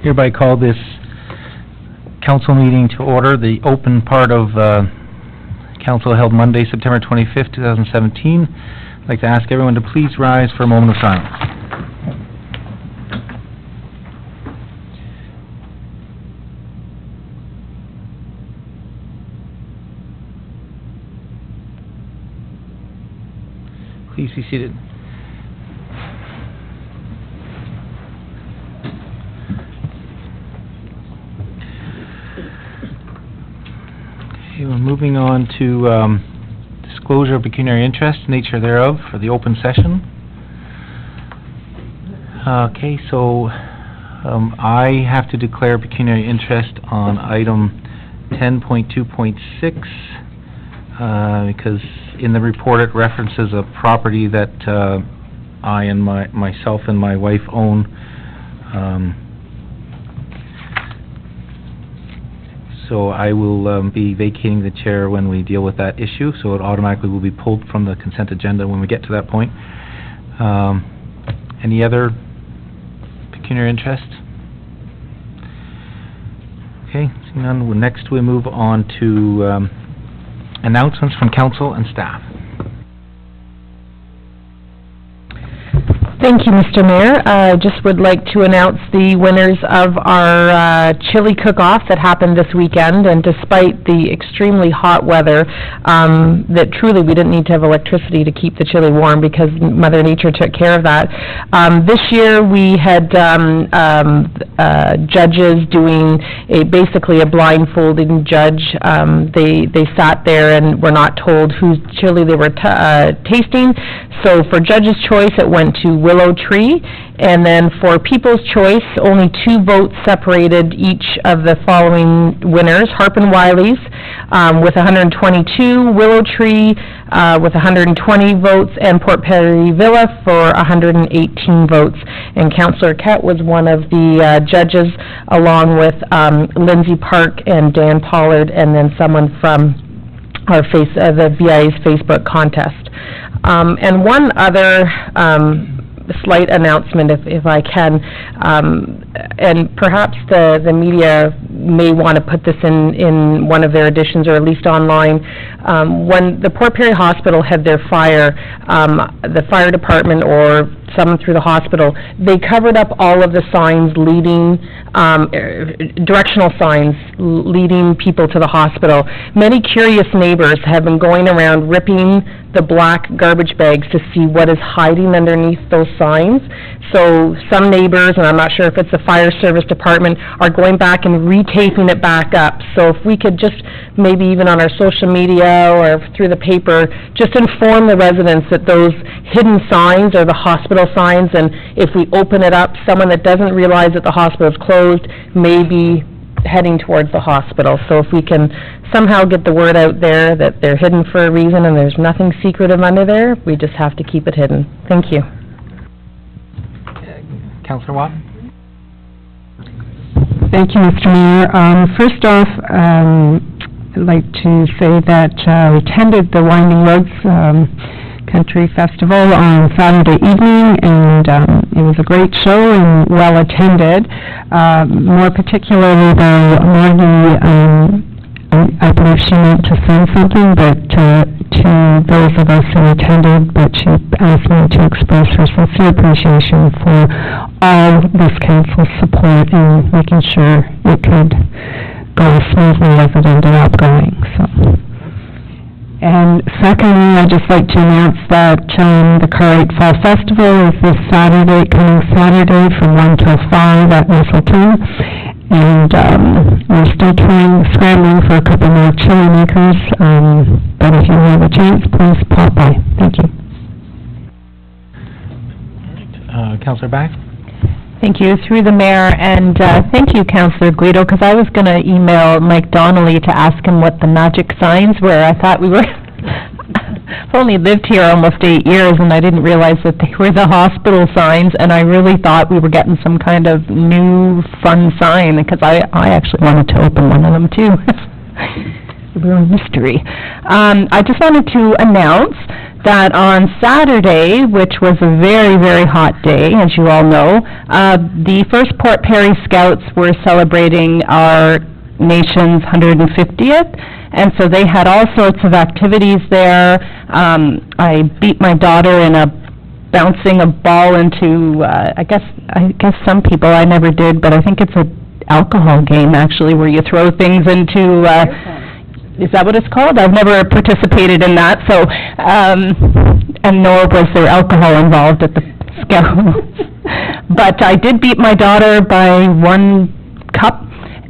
Hereby call this council meeting to order. The open part of council held Monday, September 25th, 2017. I'd like to ask everyone to please rise for a moment of silence. Please be seated. Okay, we're moving on to disclosure of pecuniary interest, nature thereof, for the open session. Okay, so I have to declare pecuniary interest on item 10.2.6 because in the report it references a property that I and myself and my wife own. So I will be vacating the chair when we deal with that issue, so it automatically will be pulled from the consent agenda when we get to that point. Any other pecuniary interest? Okay, seeing none. Next we move on to announcements from council and staff. Thank you, Mr. Mayor. I just would like to announce the winners of our chili cook-off that happened this weekend, and despite the extremely hot weather, that truly we didn't need to have electricity to keep the chili warm because Mother Nature took care of that. This year we had judges doing basically a blindfolded judge. They sat there and were not told whose chili they were tasting. So for judge's choice, it went to Willow Tree, and then for People's Choice, only 2 votes separated each of the following winners: Harp and Wiley's with 122, Willow Tree with 120 votes, and Port Perry Villa for 118 votes. And Councillor Kett was one of the judges, along with Lindsay Park and Dan Pollard, and then someone from our the BIA's Facebook contest. And one other slight announcement, if I can, and perhaps the media may want to put this in one of their editions, or at least online. When the Port Perry Hospital had their fire, the fire department or someone through the hospital, they covered up all of the signs leading, directional signs leading people to the hospital. Many curious neighbors have been going around ripping the black garbage bags to see what is hiding underneath those signs. So some neighbors, and I'm not sure if it's the fire service department, are going back and retaping it back up. So if we could just maybe even on our social media or through the paper, just inform the residents that those hidden signs are the hospital signs, and if we open it up, someone that doesn't realize that the hospital is closed may be heading towards the hospital. So if we can somehow get the word out there that they're hidden for a reason and there's nothing secretive under there, we just have to keep it hidden. Thank you. Councillor Watt? Thank you, Mr. Mayor. First off, I'd like to say that we attended the Winding Roads Country Festival on Saturday evening, and it was a great show and well attended. More particularly, though, Margie, I believe she meant to send something, but to those of us who attended, but she asked me to express her sincere appreciation for all this council's support in making sure it could go as smoothly as it ended up going. So. And secondly, I'd just like to announce that the Car8 Fall Festival is this Saturday, coming Saturday from 1 till 5 at Mistleton. And we're still scrambling for a couple more chili makers, but if you have a chance, please pop by. Thank you. Councillor Back? Thank you, through the mayor, and thank you, Councillor Guido, because I was going to email Mike Donnelly to ask him what the magic signs were. I thought we were... I've only lived here almost 8 years, and I didn't realize that they were the hospital signs, and I really thought we were getting some kind of new fun sign, because I actually wanted to open one of them too. A real mystery. I just wanted to announce that on Saturday, which was a very, very hot day, as you all know, the First Port Perry Scouts were celebrating our nation's 150th, and so they had all sorts of activities there. I beat my daughter in bouncing a ball into, I guess some people, I never did, but I think it's an alcohol game, actually, where you throw things into, is that what it's called? I've never participated in that, so, and nor was there alcohol involved at the Scouts. But I did beat my daughter by 1 cup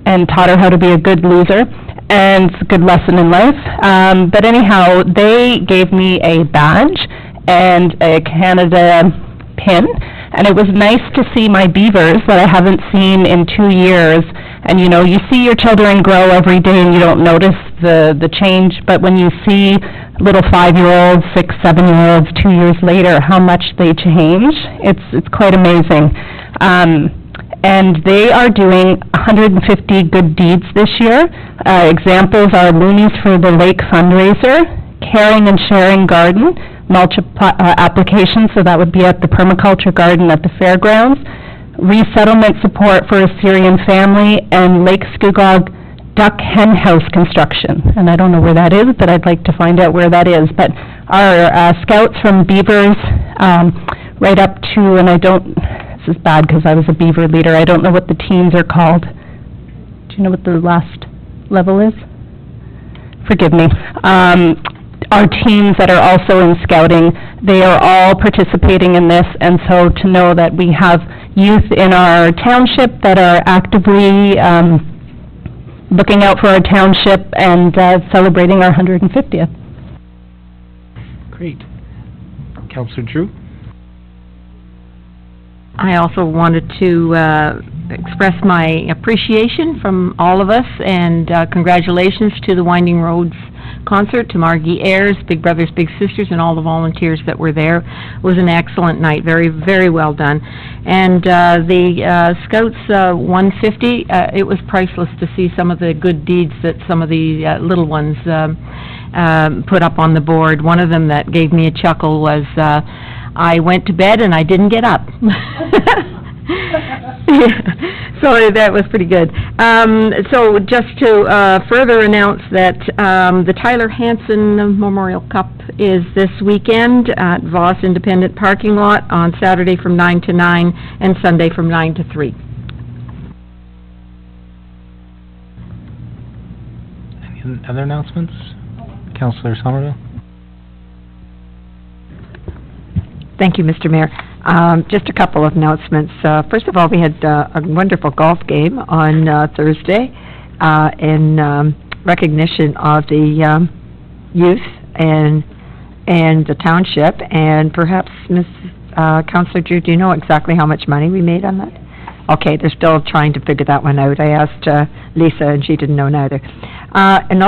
and taught her how to be a good loser, and it's a good lesson in life. But anyhow, they gave me a badge and a Canada pin, and it was nice to see my beavers that I haven't seen in 2 years. And you know, you see your children grow every day and you don't notice the change, but when you see little 5-year-olds, 6, 7-year-olds 2 years later, how much they change, it's quite amazing. And they are doing 150 good deeds this year. Examples are Loonies for the Lake fundraiser, Caring and Sharing Garden, mulch application, so that would be at the permaculture garden at the fairgrounds, resettlement support for a Syrian family, and Lake Scugog duck hen house construction. And I don't know where that is, but I'd like to find out where that is. But our scouts from Beavers, right up to, and this is bad because I was a Beaver leader, I don't know what the teams are called. Do you know what the last level is? Forgive me. Our teams that are also in scouting, they are all participating in this, and so to know that we have youth in our township that are actively looking out for our township and celebrating our 150th. Great. Councillor Drew? I also wanted to express my appreciation from all of us, and congratulations to the Winding Roads concert, to Margie Ayers, Big Brothers Big Sisters, and all the volunteers that were there. It was an excellent night, very, very well done. And the Scouts 150, it was priceless to see some of the good deeds that some of the little ones put up on the board. One of them that gave me a chuckle was, I went to bed and I didn't get up. So that was pretty good. So just to further announce that the Tyler Hanson Memorial Cup is this weekend at Voss Independent Parking Lot on Saturday from 9 to 9 and Sunday from 9 to 3. Any other announcements? Councillor Somerville? Thank you, Mr. Mayor. Just a couple of announcements. First of all, we had a wonderful golf game on Thursday in recognition of the youth and the township. And perhaps, Councillor Drew, do you know exactly how much money we made on that? Okay, they're still trying to figure that one out. I asked Lisa, and she didn't know neither. And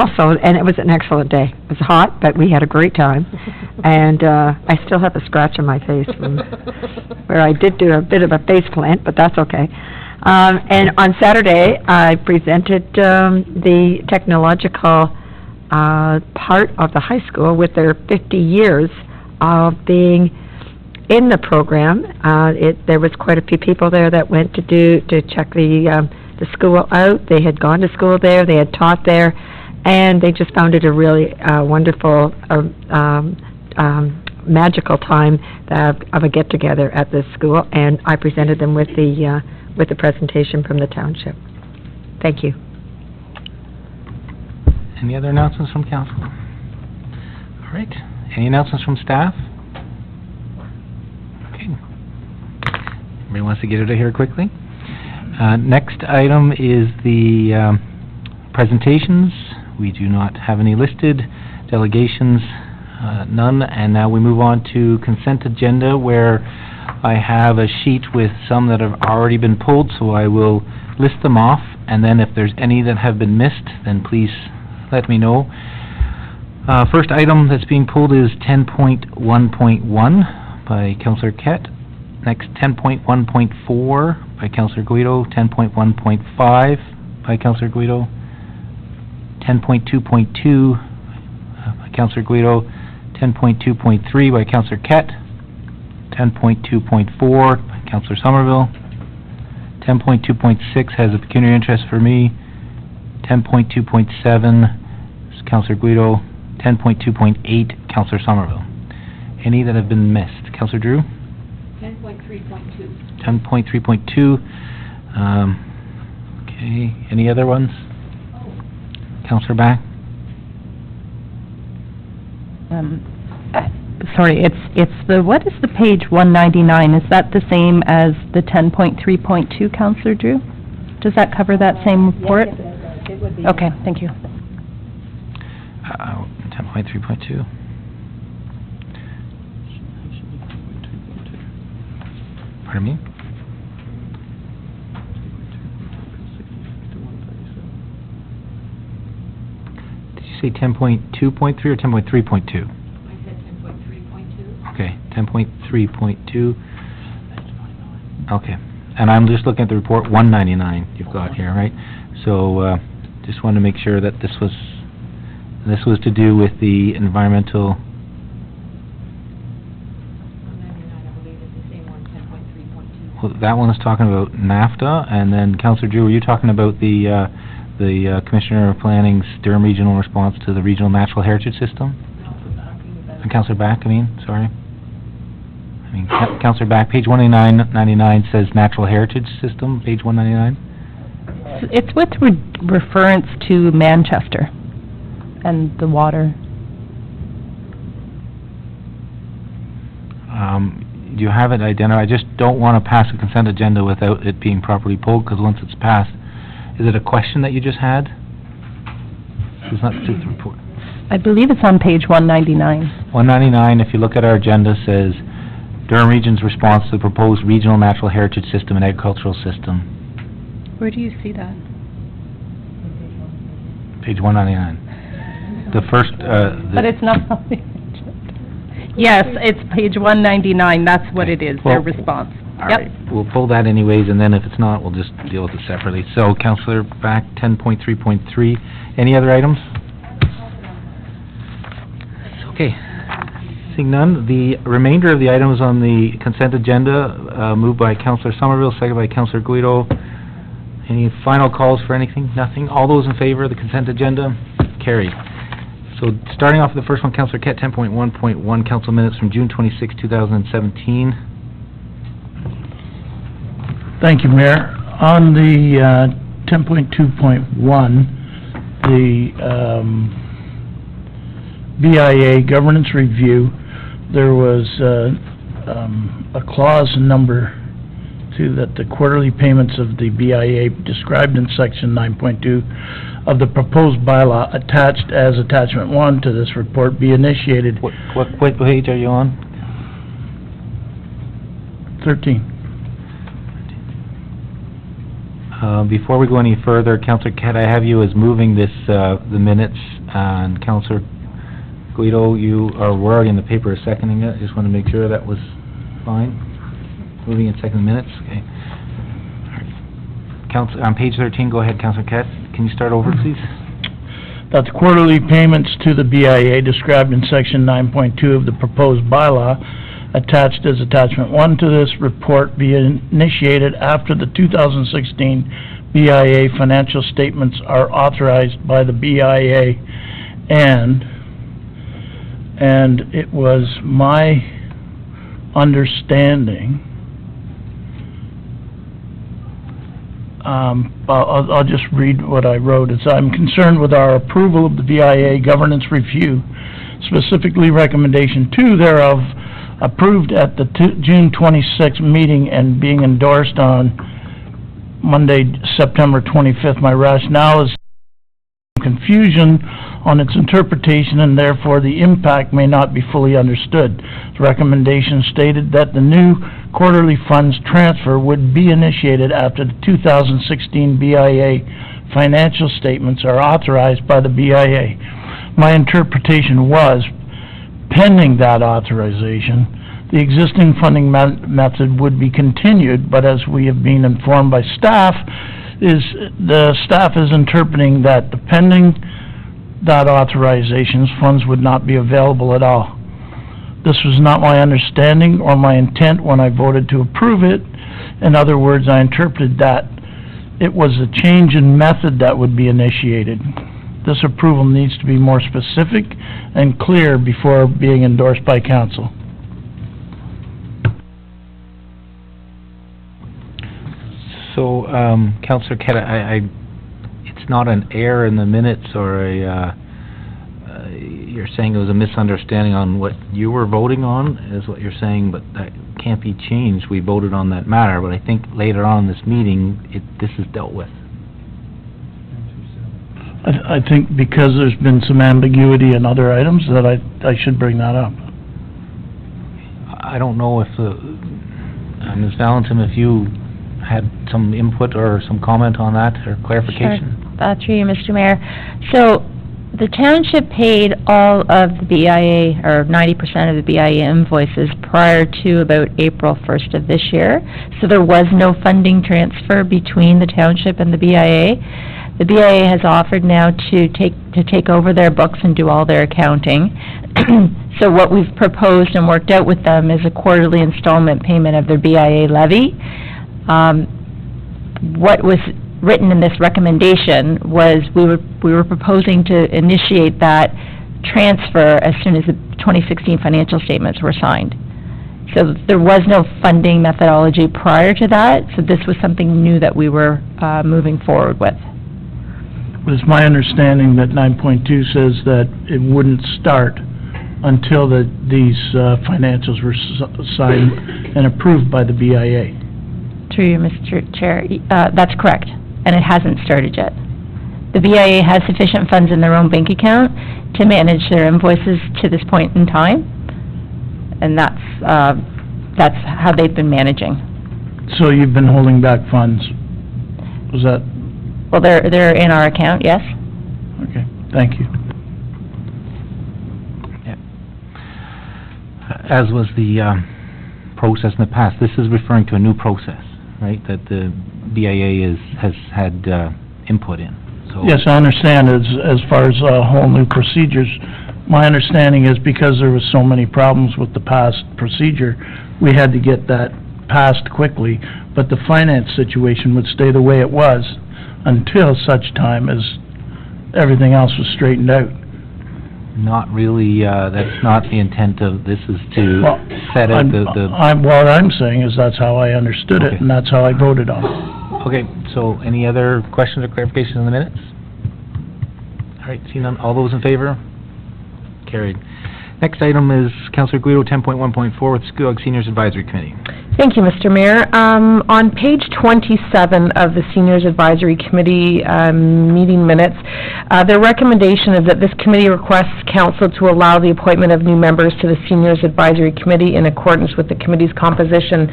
it was an excellent day. It was hot, but we had a great time. And I still have a scratch on my face from where I did do a bit of a face plant, but that's okay. And on Saturday, I presented the technological part of the high school with their 50 years of being in the program. There was quite a few people there that went to check the school out. They had gone to school there, they had taught there, and they just found it a really wonderful, magical time of a get-together at this school, and I presented them with the presentation from the township. Thank you. Any other announcements from council? All right. Any announcements from staff? Okay. Everybody wants to get out of here quickly. Next item is the presentations. We do not have any listed. Delegations, none. And now we move on to consent agenda, where I have a sheet with some that have already been pulled, so I will list them off, and then if there's any that have been missed, then please let me know. First item that's being pulled is 10.1.1 by Councillor Kett. Next, 10.1.4 by Councillor Guido. 10.1.5 by Councillor Guido. 10.2.2 by Councillor Guido. 10.2.3 by Councillor Kett, 10.2.4 by Councillor Somerville, 10.2.6 has a pecuniary interest for me, 10.2.7 is Councillor Guido, 10.2.8 Councillor Somerville. Any that have been missed? Councillor Drew? 10.3.2. 10.3.2, okay, any other ones? Councillor Back? Sorry, it's the, what is the page 199? Is that the same as the 10.3.2, Counselor Drew? Does that cover that same report? Yes, it would be. Okay, thank you. 10.3.2. Pardon me? Did you say 10.2.3 or 10.3.2? I said 10.3.2. Okay, 10.3.2. Okay, and I'm just looking at the report 199 you've got here, right? So, just wanted to make sure that this was to do with the environmental... 199, I believe, is the same one, 10.3.2. Well, that one is talking about NAFTA, and then Councillor Drew, were you talking about the Commissioner of Planning's Durham Regional response to the Regional Natural Heritage System? Councillor Back, sorry. Councillor Back, page 199 says Natural Heritage System, page 199. It's with reference to Manchester and the water. Do you have it identified? I just don't want to pass a consent agenda without it being properly pulled, because once it's passed, is it a question that you just had? It's not the report. I believe it's on page 199. 199, if you look at our agenda, says Durham Region's response to the proposed Regional Natural Heritage System and Agricultural System. Where do you see that? Page 199. The first, But it's not on the agenda. Yes, it's page 199, that's what it is, their Well, response. all right, we'll pull that anyways, and then if it's not, we'll just deal with it separately. So, Councillor Back, 10.3.3. Any other items? Okay. Seeing none, the remainder of the items on the consent agenda, moved by Councillor Somerville, seconded by Councillor Guido. Any final calls for anything? Nothing? All those in favor of the consent agenda? Carried. So, starting off with the first one, Councillor Kett, 10.1.1, council minutes from June 26, 2017. Thank you, Mayor. On the 10.2.1, the BIA governance review, there was a clause in number 2 that the quarterly payments of the BIA described in section 9.2 of the proposed bylaw attached as attachment 1 to this report be initiated. What page are you on? 13. Before we go any further, Councillor Kett, I have you as moving this, the minutes, and Councillor Guido, you were already in the paper seconding it. I just want to make sure that was fine. Moving and seconding minutes, okay. On page 13, go ahead, Councillor Kett. Can you start over, please? That the quarterly payments to the BIA described in section 9.2 of the proposed bylaw attached as attachment 1 to this report be initiated after the 2016 BIA financial statements are authorized by the BIA, and it was my understanding, I'll just read what I wrote. It's, I'm concerned with our approval of the BIA governance review, specifically recommendation 2 thereof, approved at the June 26th meeting and being endorsed on Monday, September 25th. My rationale is confusion on its interpretation, and therefore the impact may not be fully understood. The recommendation stated that the new quarterly funds transfer would be initiated after the 2016 BIA financial statements are authorized by the BIA. My interpretation was, pending that authorization, the existing funding method would be continued, but as we have been informed by staff, the staff is interpreting that pending that authorizations, funds would not be available at all. This was not my understanding or my intent when I voted to approve it. In other words, I interpreted that it was a change in method that would be initiated. This approval needs to be more specific and clear before being endorsed by council. So, Councillor Keta, it's not an error in the minutes or you're saying it was a misunderstanding on what you were voting on, is what you're saying, but that can't be changed. We voted on that matter, but I think later on in this meeting, this is dealt with. I think because there's been some ambiguity in other items that I should bring that up. I don't know if Ms. Valentin, if you had some input or some comment on that or clarification? Sure. Through you, Mr. Mayor. So, the township paid all of the BIA, or 90% of the BIA invoices prior to about April 1st of this year. So there was no funding transfer between the township and the BIA. The BIA has offered now to take over their books and do all their accounting. So what we've proposed and worked out with them is a quarterly installment payment of their BIA levy. What was written in this recommendation was we were proposing to initiate that transfer as soon as the 2016 financial statements were signed. So there was no funding methodology prior to that, so this was something new that we were moving forward with. It's my understanding that 9.2 says that it wouldn't start until these financials were signed and approved by the BIA. Through you, Mr. Chair, that's correct, and it hasn't started yet. The BIA has sufficient funds in their own bank account to manage their invoices to this point in time, and that's how they've been managing. So you've been holding back funds? Was that? Well, they're in our account, yes. Okay, thank you. Yeah. As was the process in the past, this is referring to a new process, right, that the BIA has had input in. So yes, I understand as far as whole new procedures. My understanding is because there was so many problems with the past procedure, we had to get that passed quickly, but the finance situation would stay the way it was until such time as everything else was straightened out. not really, that's not the intent of this, is to set out what I'm saying is that's how I understood it, Okay. and that's how I voted on it. Okay, so any other questions or clarifications on the minutes? All right, seeing none, all those in favor? Carried. Next item is Councilor Guido, 10.1.4 with Scuog Seniors Advisory Committee. Thank you, Mr. Mayor. On page 27 of the Seniors Advisory Committee meeting minutes, their recommendation is that this committee requests council to allow the appointment of new members to the Seniors Advisory Committee in accordance with the committee's composition.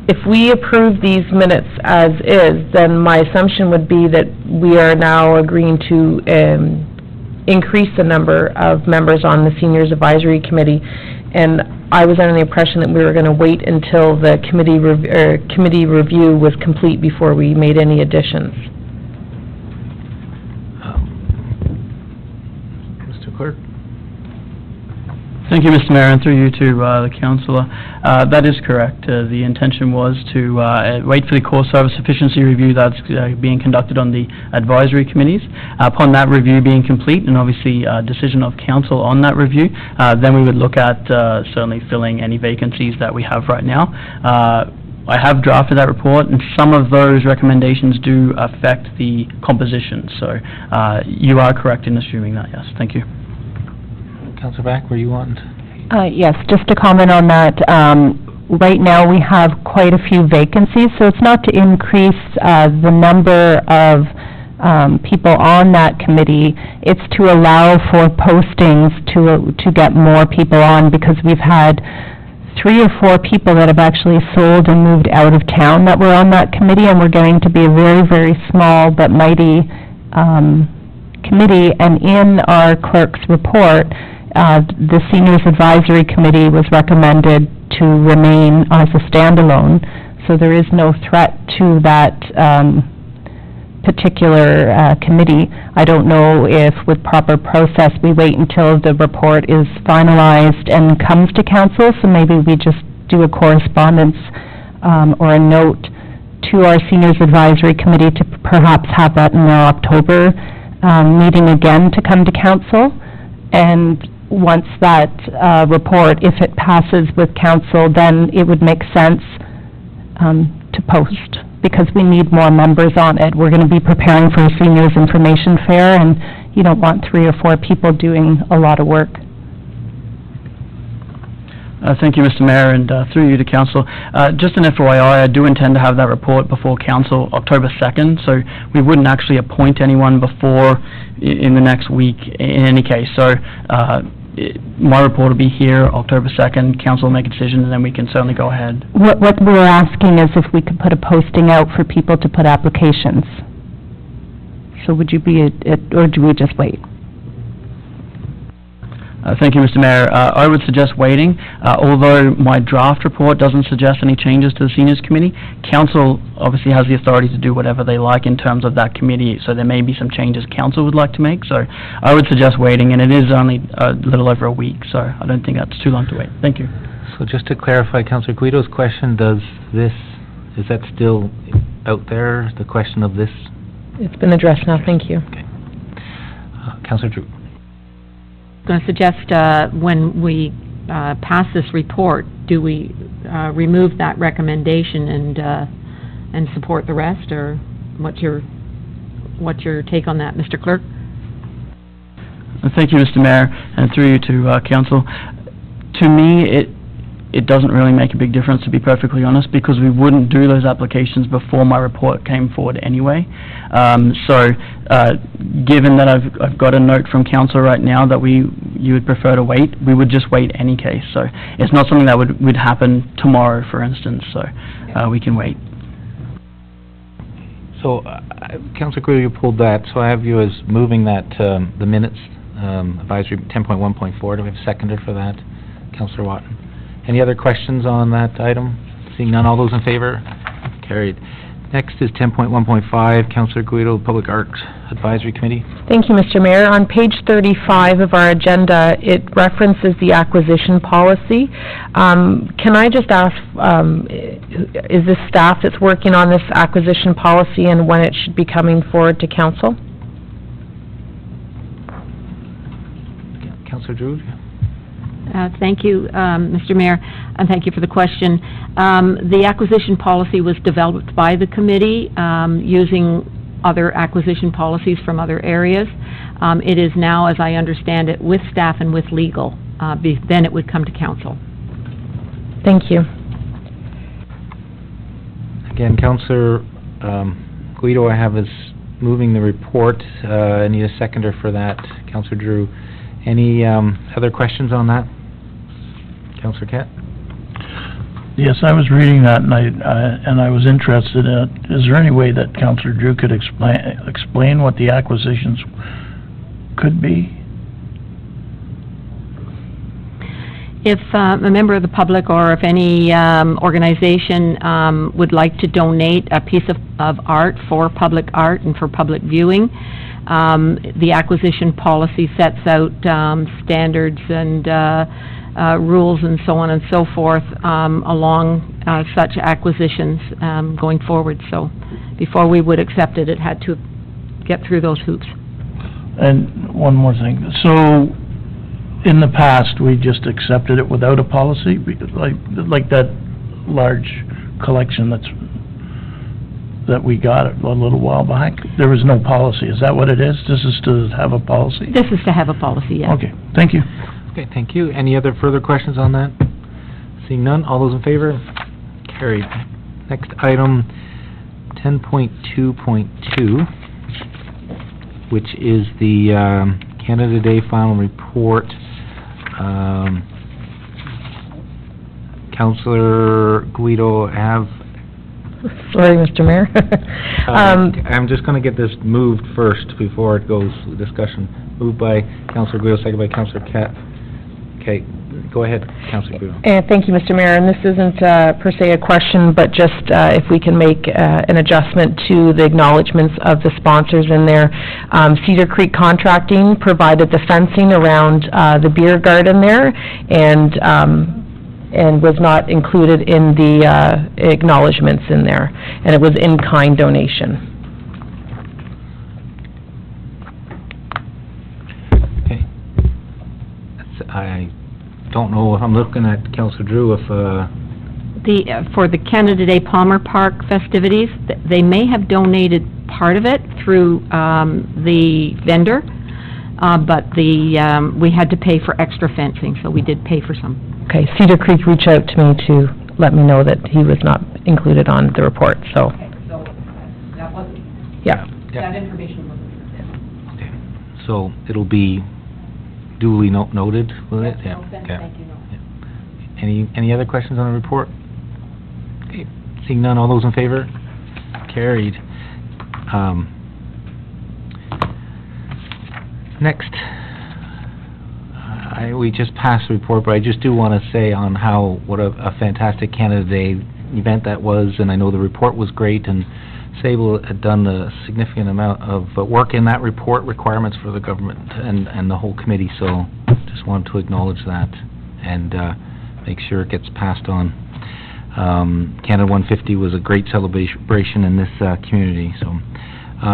If we approve these minutes as is, then my assumption would be that we are now agreeing to increase the number of members on the Seniors Advisory Committee, and I was under the impression that we were going to wait until the committee review was complete before we made any additions. Mr. Clerk? Thank you, Mr. Mayor, and through you to the councillor. That is correct. The intention was to wait for the core service efficiency review that's being conducted on the advisory committees. Upon that review being complete, and obviously decision of council on that review, then we would look at certainly filling any vacancies that we have right now. I have drafted that report, and some of those recommendations do affect the composition. So you are correct in assuming that, yes. Thank you. Councilor Back, were you on? Yes, just to comment on that, right now we have quite a few vacancies, so it's not to increase the number of people on that committee, it's to allow for postings to get more people on, because we've had 3 or 4 people that have actually sold and moved out of town that were on that committee, and we're getting to be a very, very small but mighty committee. And in our clerk's report, the Seniors Advisory Committee was recommended to remain as a standalone, so there is no threat to that particular committee. I don't know if with proper process, we wait until the report is finalized and comes to council, so maybe we just do a correspondence or a note to our Seniors Advisory Committee to perhaps have that in our October meeting again to come to council. And once that report, if it passes with council, then it would make sense to post, because we need more members on it. We're going to be preparing for a seniors information fair, and you don't want 3 or 4 people doing a lot of work. Thank you, Mr. Mayor, and through you to council. Just an FYI, I do intend to have that report before council October 2nd, so we wouldn't actually appoint anyone before in the next week in any case. So my report will be here October 2nd, council will make a decision, and then we can certainly go ahead. What we're asking is if we could put a posting out for people to put applications. So would you be, or do we just wait? Thank you, Mr. Mayor. I would suggest waiting. Although my draft report doesn't suggest any changes to the Seniors Committee, Council obviously has the authority to do whatever they like in terms of that committee, so there may be some changes Council would like to make. So I would suggest waiting, and it is only a little over a week, so I don't think that's too long to wait. Thank you. So just to clarify Councillor Guido's question, is that still out there, the question of this? It's been addressed now, thank you. Okay. Councillor Drew. Going to suggest when we pass this report, do we remove that recommendation and support the rest, or what's your take on that, Mr. Clerk? Thank you, Mr. Mayor, and through you to council. To me, it doesn't really make a big difference, to be perfectly honest, because we wouldn't do those applications before my report came forward anyway. Given that I've got a note from council right now that you would prefer to wait, we would just wait any case. So it's not something that would happen tomorrow, for instance. So we can wait. So, Councillor Guido, you pulled that, so I have you as moving that, the minutes, advisory 10.1.4. Do we have a seconder for that? Councillor Watton. Any other questions on that item? Seeing none, all those in favor? Carried. Next is 10.1.5, Councillor Guido, Public Art Advisory Committee. Thank you, Mr. Mayor. On page 35 of our agenda, it references the acquisition policy. Can I just ask, is this staff that's working on this acquisition policy, and when it should be coming forward to council? Councillor Drew? Thank you, Mr. Mayor, and thank you for the question. The acquisition policy was developed by the committee using other acquisition policies from other areas. It is now, as I understand it, with staff and with legal. Then it would come to council. Thank you. Again, Councillor Guido, I have as moving the report. I need a seconder for that. Councillor Drew. Any other questions on that? Councillor Kett? Yes, I was reading that, and I was interested in it. Is there any way that Councillor Drew could explain what the acquisitions could be? If a member of the public, or if any organization would like to donate a piece of art for public art and for public viewing, the acquisition policy sets out standards and rules and so on and so forth along such acquisitions going forward. So before we would accept it, it had to get through those hoops. And one more thing. So in the past, we just accepted it without a policy, like that large collection that we got a little while back. There was no policy. Is that what it is? This is to have a policy? This is to have a policy, yes. Okay, thank you. Okay, thank you. Any other further questions on that? Seeing none, all those in favor? Carried. Next item, 10.2.2, which is the Canada Day final report. Councillor Guido, Sorry, Mr. Mayor. I'm just going to get this moved first before it goes to discussion. Moved by Councillor Guido, second by Councillor Kett. Okay, Go ahead, Councilor Gudo. Thank you, Mr. Mayor, and this isn't per se a question, but just if we can make an adjustment to the acknowledgements of the sponsors in there. Cedar Creek Contracting provided the fencing around the beer garden there, and was not included in the acknowledgements in there, and it was in-kind donation. Okay. I don't know, I'm looking at Councilor Drew, if, For the Canada Day Palmer Park festivities, they may have donated part of it through the vendor, but we had to pay for extra fencing, so we did pay for some. Okay, Cedar Creek reached out to me to let me know that he was not included on the report, so, Okay, so that wasn't, yeah. that information wasn't. okay. So it'll be duly noted, will it? Yeah. Okay. Thank you. Any other questions on the report? Okay, seeing none, all those in favor? Carried. Next, we just passed the report, but I just do want to say on what a fantastic Canada Day event that was, and I know the report was great, and Sable had done a significant amount of work in that report, requirements for the government and the whole committee, so just wanted to acknowledge that and make sure it gets passed on. Canada 150 was a great celebration in this community. So,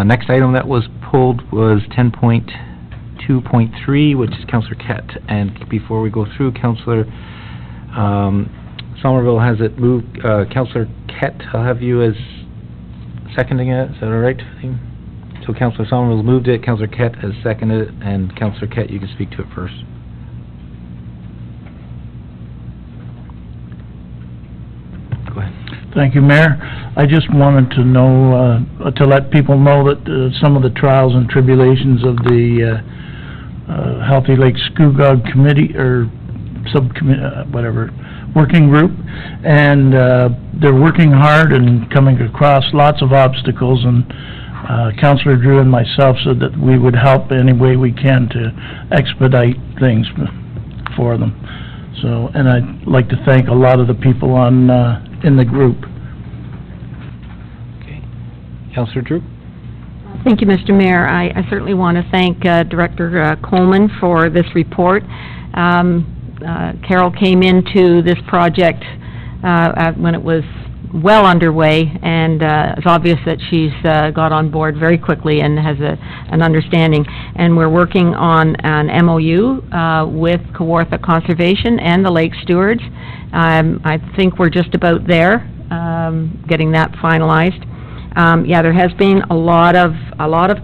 next item that was pulled was 10.2.3, which is Councillor Kett. And before we go through, Councillor Somerville has it moved. Councillor Kett, I'll have you as seconding it. Is that all right? So Councillor Somerville's moved it, Councillor Kett has seconded it, and Councillor Kett, you can speak to it first. Thank you, Mayor. I just wanted to know, to let people know that some of the trials and tribulations of the Healthy Lake Scugog Committee, or subcommittee, whatever, working group, and they're working hard and coming across lots of obstacles, and Councillor Drew and myself said that we would help any way we can to expedite things for them. So, and I'd like to thank a lot of the people on in the group. Okay. Councillor Drew? Thank you, Mr. Mayor. I certainly want to thank Director Coleman for this report. Carol came into this project when it was well underway, and it's obvious that she's got on board very quickly and has an understanding. And we're working on an MOU with Kawartha Conservation and the Lake Stewards. I think we're just about there, getting that finalized. Yeah, there has been a lot of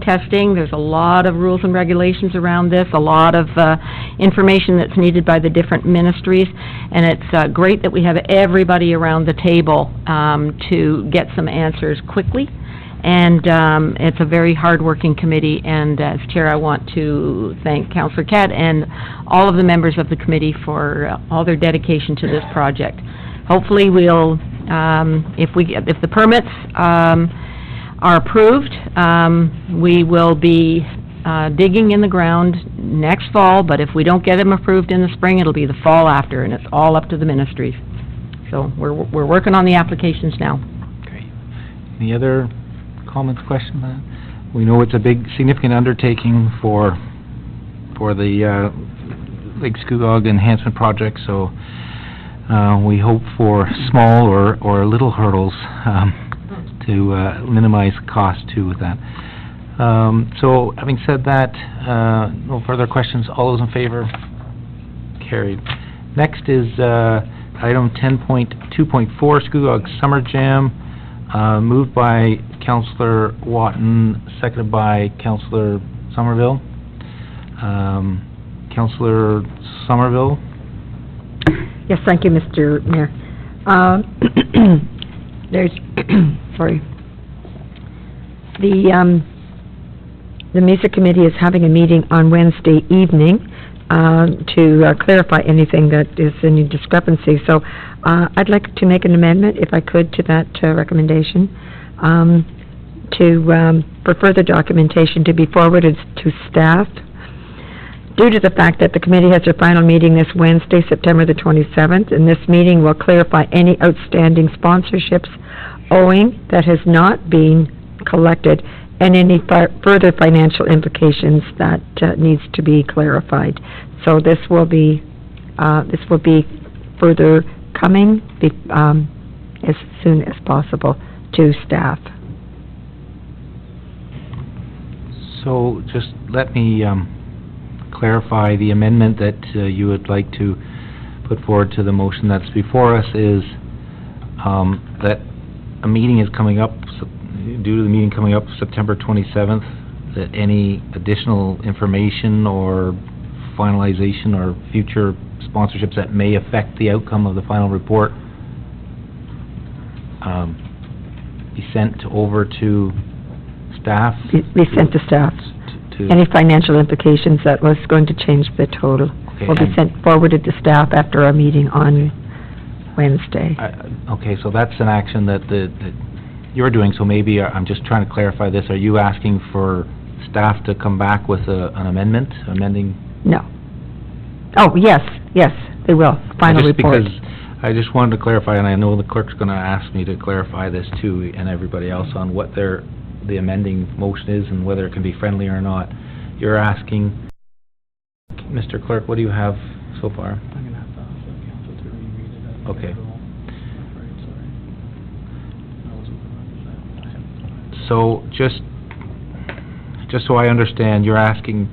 testing. There's a lot of rules and regulations around this, a lot of information that's needed by the different ministries, and it's great that we have everybody around the table to get some answers quickly. And it's a very hard-working committee, and as chair, I want to thank Councillor Kett and all of the members of the committee for all their dedication to this project. Hopefully, we'll, if the permits are approved, we will be digging in the ground next fall, but if we don't get them approved in the spring, it'll be the fall after, and it's all up to the ministries. So we're working on the applications now. Okay. Any other comments, questions? We know it's a big, significant undertaking for the Lake Scugog Enhancement Project, so we hope for small or little hurdles to minimize cost too with that. So having said that, no further questions. All those in favor? Carried. Next is item 10.2.4, Scugog Summer Jam, moved by Councillor Watton, seconded by Councillor Somerville. Councillor Somerville? Yes, thank you, Mr. Mayor. There's, sorry. The Mesa Committee is having a meeting on Wednesday evening to clarify anything that is any discrepancy. So I'd like to make an amendment, if I could, to that recommendation, for further documentation to be forwarded to staff due to the fact that the committee has their final meeting this Wednesday, September the 27th, and this meeting will clarify any outstanding sponsorships owing that has not been collected and any further financial implications that needs to be clarified. So this will be further coming as soon as possible to staff. So just let me clarify the amendment that you would like to put forward to the motion that's before us is that a meeting is coming up, due to the meeting coming up September 27th, that any additional information or finalization or future sponsorships that may affect the outcome of the final report be sent over to staff? Be sent to staff. Any financial implications that was going to change the total will be forwarded to staff after our meeting on Wednesday. Okay, so that's an action that you're doing, so maybe I'm just trying to clarify this. Are you asking for staff to come back with an amendment, amending? No. Oh, yes, they will, final report. Because I just wanted to clarify, and I know the clerk's going to ask me to clarify this too, and everybody else, on what the amending motion is and whether it can be friendly or not. You're asking, Mr. Clerk, what do you have so far? I'm going to have to ask the council to reread it. Okay. Sorry. So just so I understand, you're asking,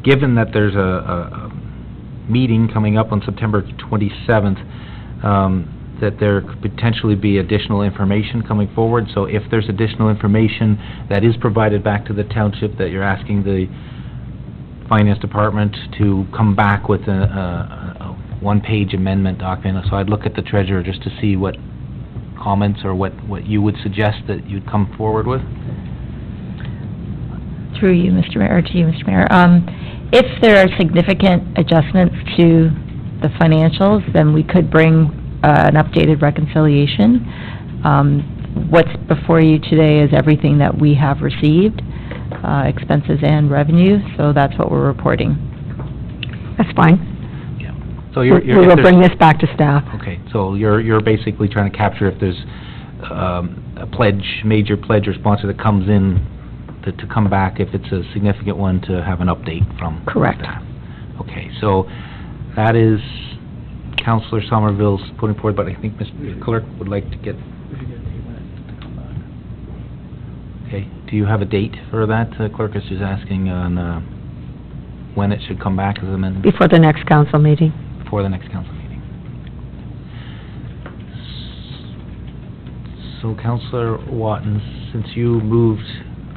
given that there's a meeting coming up on September 27th, that there could potentially be additional information coming forward. So if there's additional information that is provided back to the township, that you're asking the finance department to come back with a one-page amendment document. So I'd look at the treasurer just to see what comments or what you would suggest that you'd come forward with. Through you, Mr. Mayor, or to you, Mr. Mayor. If there are significant adjustments to the financials, then we could bring an updated reconciliation. What's before you today is everything that we have received, expenses and revenue, so that's what we're reporting. That's fine. Yeah. So we will bring this back to staff. Okay, so you're basically trying to capture if there's a pledge, major pledge or sponsor that comes in, to come back, if it's a significant one, to have an update from correct staff. Okay, so that is Councillor Somerville's putting forward, but I think Mr. Clerk would like to get... We should get a date when it's to come back. Okay, do you have a date for that? Clerk is just asking on when it should come back as an amendment? Before the next council meeting. Before the next council meeting. So Councillor Wattens, since you moved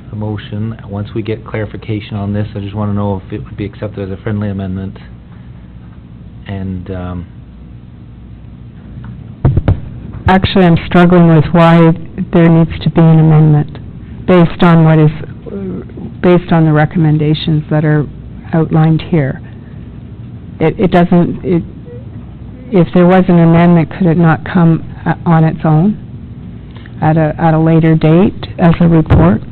the motion, once we get clarification on this, I just want to know if it would be accepted as a friendly amendment. And Actually, I'm struggling with why there needs to be an amendment based on the recommendations that are outlined here. It doesn't, if there was an amendment, could it not come on its own at a later date as a report?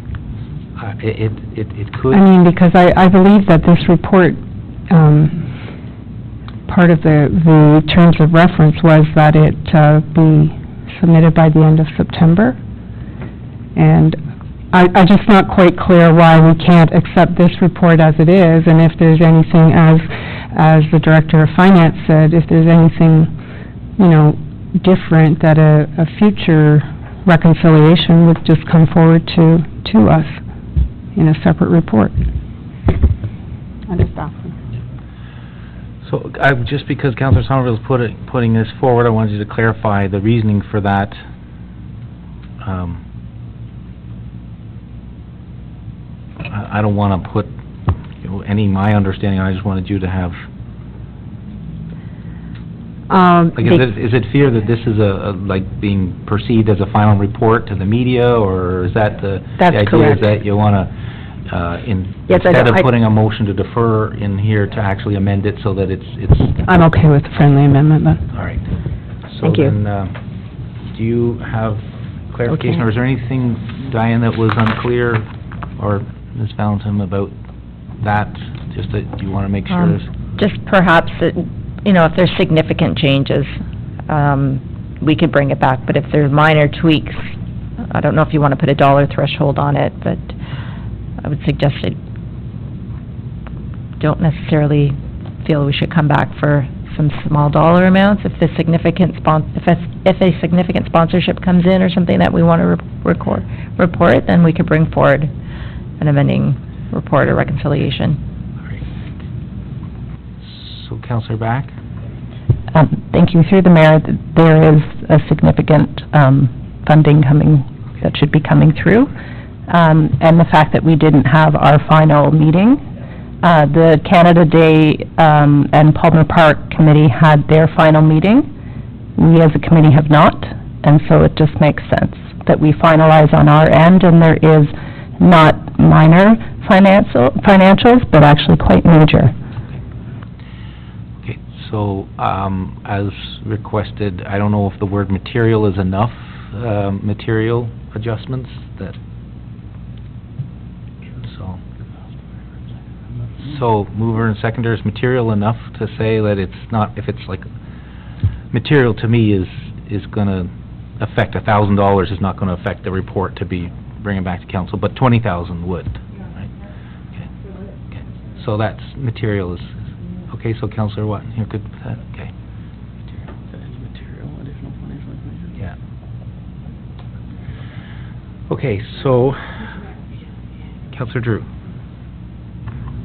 It could. I mean, because I believe that this report, part of the terms of reference was that it be submitted by the end of September. And I'm just not quite clear why we can't accept this report as it is, and if there's anything, as the Director of Finance said, if there's anything, different, that a future reconciliation would just come forward to us in a separate report. So, just because Councillor Somerville's putting this forward, I wanted you to clarify the reasoning for that. I don't want to put my understanding. I just wanted you to have. Is it fear that this is being perceived as a final report to the media, or is that the idea? Correct. Is that you want to instead of putting a motion to defer in here, to actually amend it so that it's... I'm okay with the friendly amendment then. All right. So Thank you. Do you have clarification, or is there anything, Diane, that was unclear, or Ms. Valentin, about that Just that you want to make sure there's... Just perhaps, you know, if there's significant changes, we could bring it back, but if there's minor tweaks, I don't know if you want to put a dollar threshold on it, but I would suggest it, don't necessarily feel we should come back for some small dollar amounts. If a significant sponsorship comes in or something that we want to report, then we could bring forward an amending report or reconciliation. So, Councillor Back? Thank you. Through the mayor, there is a significant funding coming, that should be coming through. And the fact that we didn't have our final meeting, the Canada Day and Palmer Park Committee had their final meeting. We as a committee have not, and so it just makes sense that we finalize on our end, and there is not minor financials, but actually quite major. Okay, so, as requested, I don't know if the word material is enough, material adjustments that... So, mover and seconder, is material enough to say that it's not, if it's like, material to me is gonna affect $1,000, is not gonna affect the report to be bringing back to council, but 20,000 would, right? Okay. So that's, material is, okay, so Councillor Watton, you're good with that, okay? Yeah. Okay, so, Councillor Drew.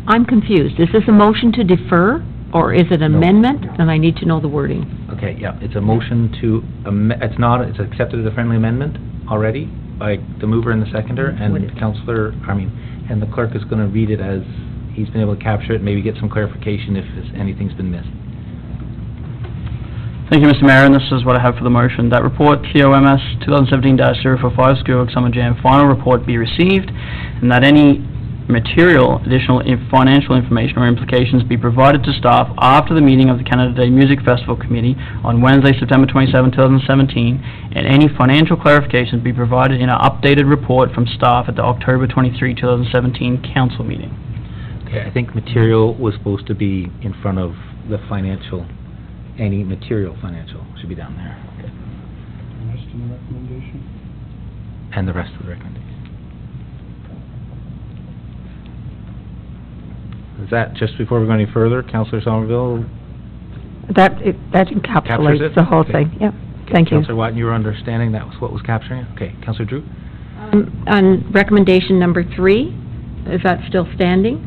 I'm confused. Is this a motion to defer, or is it an amendment? And I need to know the wording. Okay, yeah, it's a motion to, it's accepted as a friendly amendment already by the mover and the seconder, and and the clerk is gonna read it as he's been able to capture it, maybe get some clarification if anything's been missed. Thank you, Mr. Mayor, and this is what I have for the motion. That report, COMS 2017-045, School Summer Jam final report be received, and that any material, additional financial information or implications be provided to staff after the meeting of the Canada Day Music Festival Committee on Wednesday, September 27, 2017, and any financial clarifications be provided in an updated report from staff at the October 23, 2017 council meeting. Okay, I think material was supposed to be in front of the financial, any material financial should be down there. Okay. The rest of the recommendation? And the rest of the recommendation. Is that, just before we go any further, Councillor Somerville? That Captures encapsulates it? the whole Okay. thing, yep. Thank you. Councillor Watton, you were understanding that was what was capturing it? Okay, Councillor Drew? On recommendation number 3, is that still standing?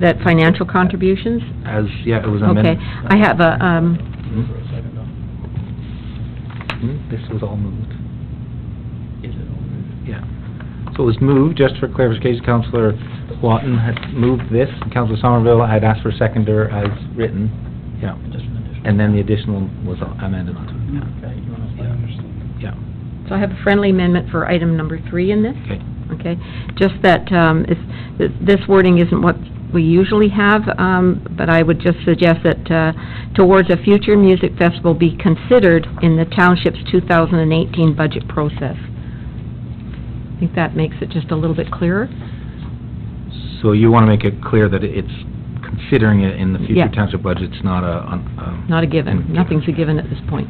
That financial contributions? As, yeah, it was Okay, amended. I have a, This was all moved. Is it all moved? Yeah. So it was moved, just for clarification, Councillor Watton had moved this, and Councillor Somerville had asked for seconder as written, yeah. And then the additional was amended onto it, yeah. so I have a friendly amendment for item number 3 in this. Okay. Okay, just that, this wording isn't what we usually have, but I would just suggest that, towards a future music festival be considered in the township's 2018 budget process. I think that makes it just a little bit clearer. So you want to make it clear that it's considering it in the future Yeah. township budget, it's not a... Not a given. and Nothing's a given at this point.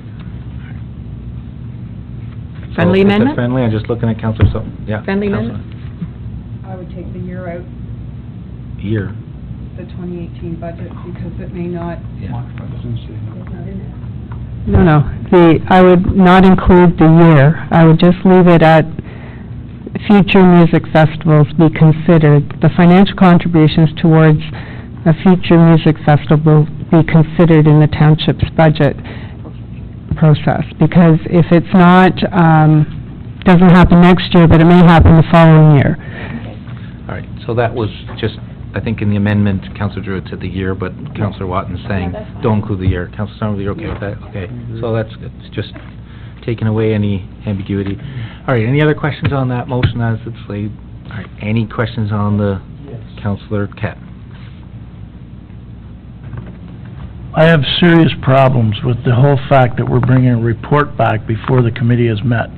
So Friendly is it amendment? friendly? I'm just looking at Councillor yeah. Friendly Councillor. amendment? I would take the year out, Year. the 2018 budget, because it may not... Yeah. No, I would not include the year. I would just leave it at future music festivals be considered. The financial contributions towards a future music festival be considered in the township's budget process. Because if it's not, doesn't happen next year, but it may happen the following year. All right, so that was just, I think in the amendment, Councillor Drew said the year, but Councillor Watton's saying, don't include the year. Councillor Somerville, you're okay with that? Okay, so that's good. It's just taking away any ambiguity. All right, any other questions on that motion as it's laid? All right, any questions on the Councillor Kett? I have serious problems with the whole fact that we're bringing a report back before the committee has met.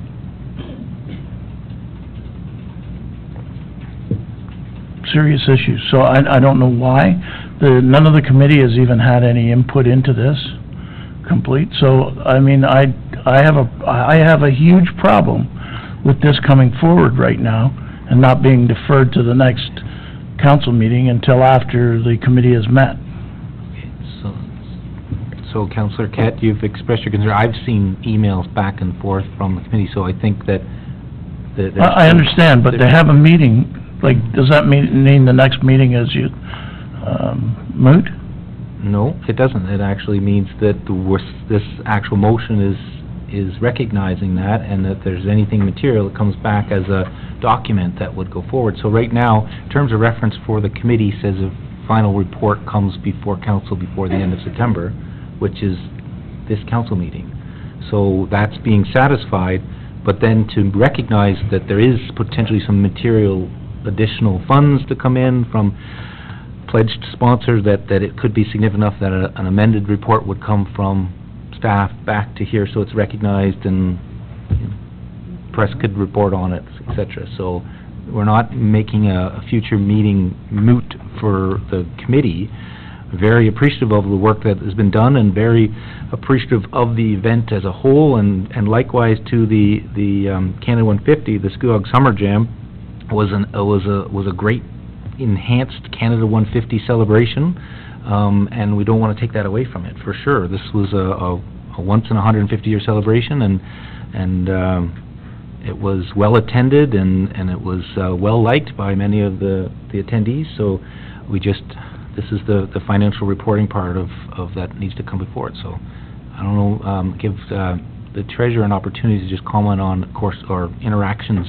serious issues. So I don't know why. None of the committee has even had any input into this complete. So, I mean, I have a huge problem with this coming forward right now and not being deferred to the next council meeting until after the committee has met. So Councillor Kett, you've expressed your concern. I've seen emails back and forth from the committee, so I think that... I understand, but they have a meeting, like, does that mean the next meeting is moot? No, it doesn't. It actually means that this actual motion is recognizing that, and that there's anything material that comes back as a document that would go forward. So right now, in terms of reference for the committee, says a final report comes before council before the end of September, which is this council meeting. So that's being satisfied, but then to recognize that there is potentially some material additional funds to come in from pledged sponsors, that it could be significant enough that an amended report would come from staff back to here, so it's recognized and press could report on it, etc. So we're not making a future meeting moot for the committee. Very appreciative of the work that has been done, and very appreciative of the event as a whole, and likewise to the Canada 150, the Squog Summer Jam was a great enhanced Canada 150 celebration, and we don't want to take that away from it, for sure. This was a once in a 150-year celebration, and it was well attended, and it was well liked by many of the attendees. So this is the financial reporting part of that needs to come before it. So I don't know, give the treasurer an opportunity to just comment on, of course, or interactions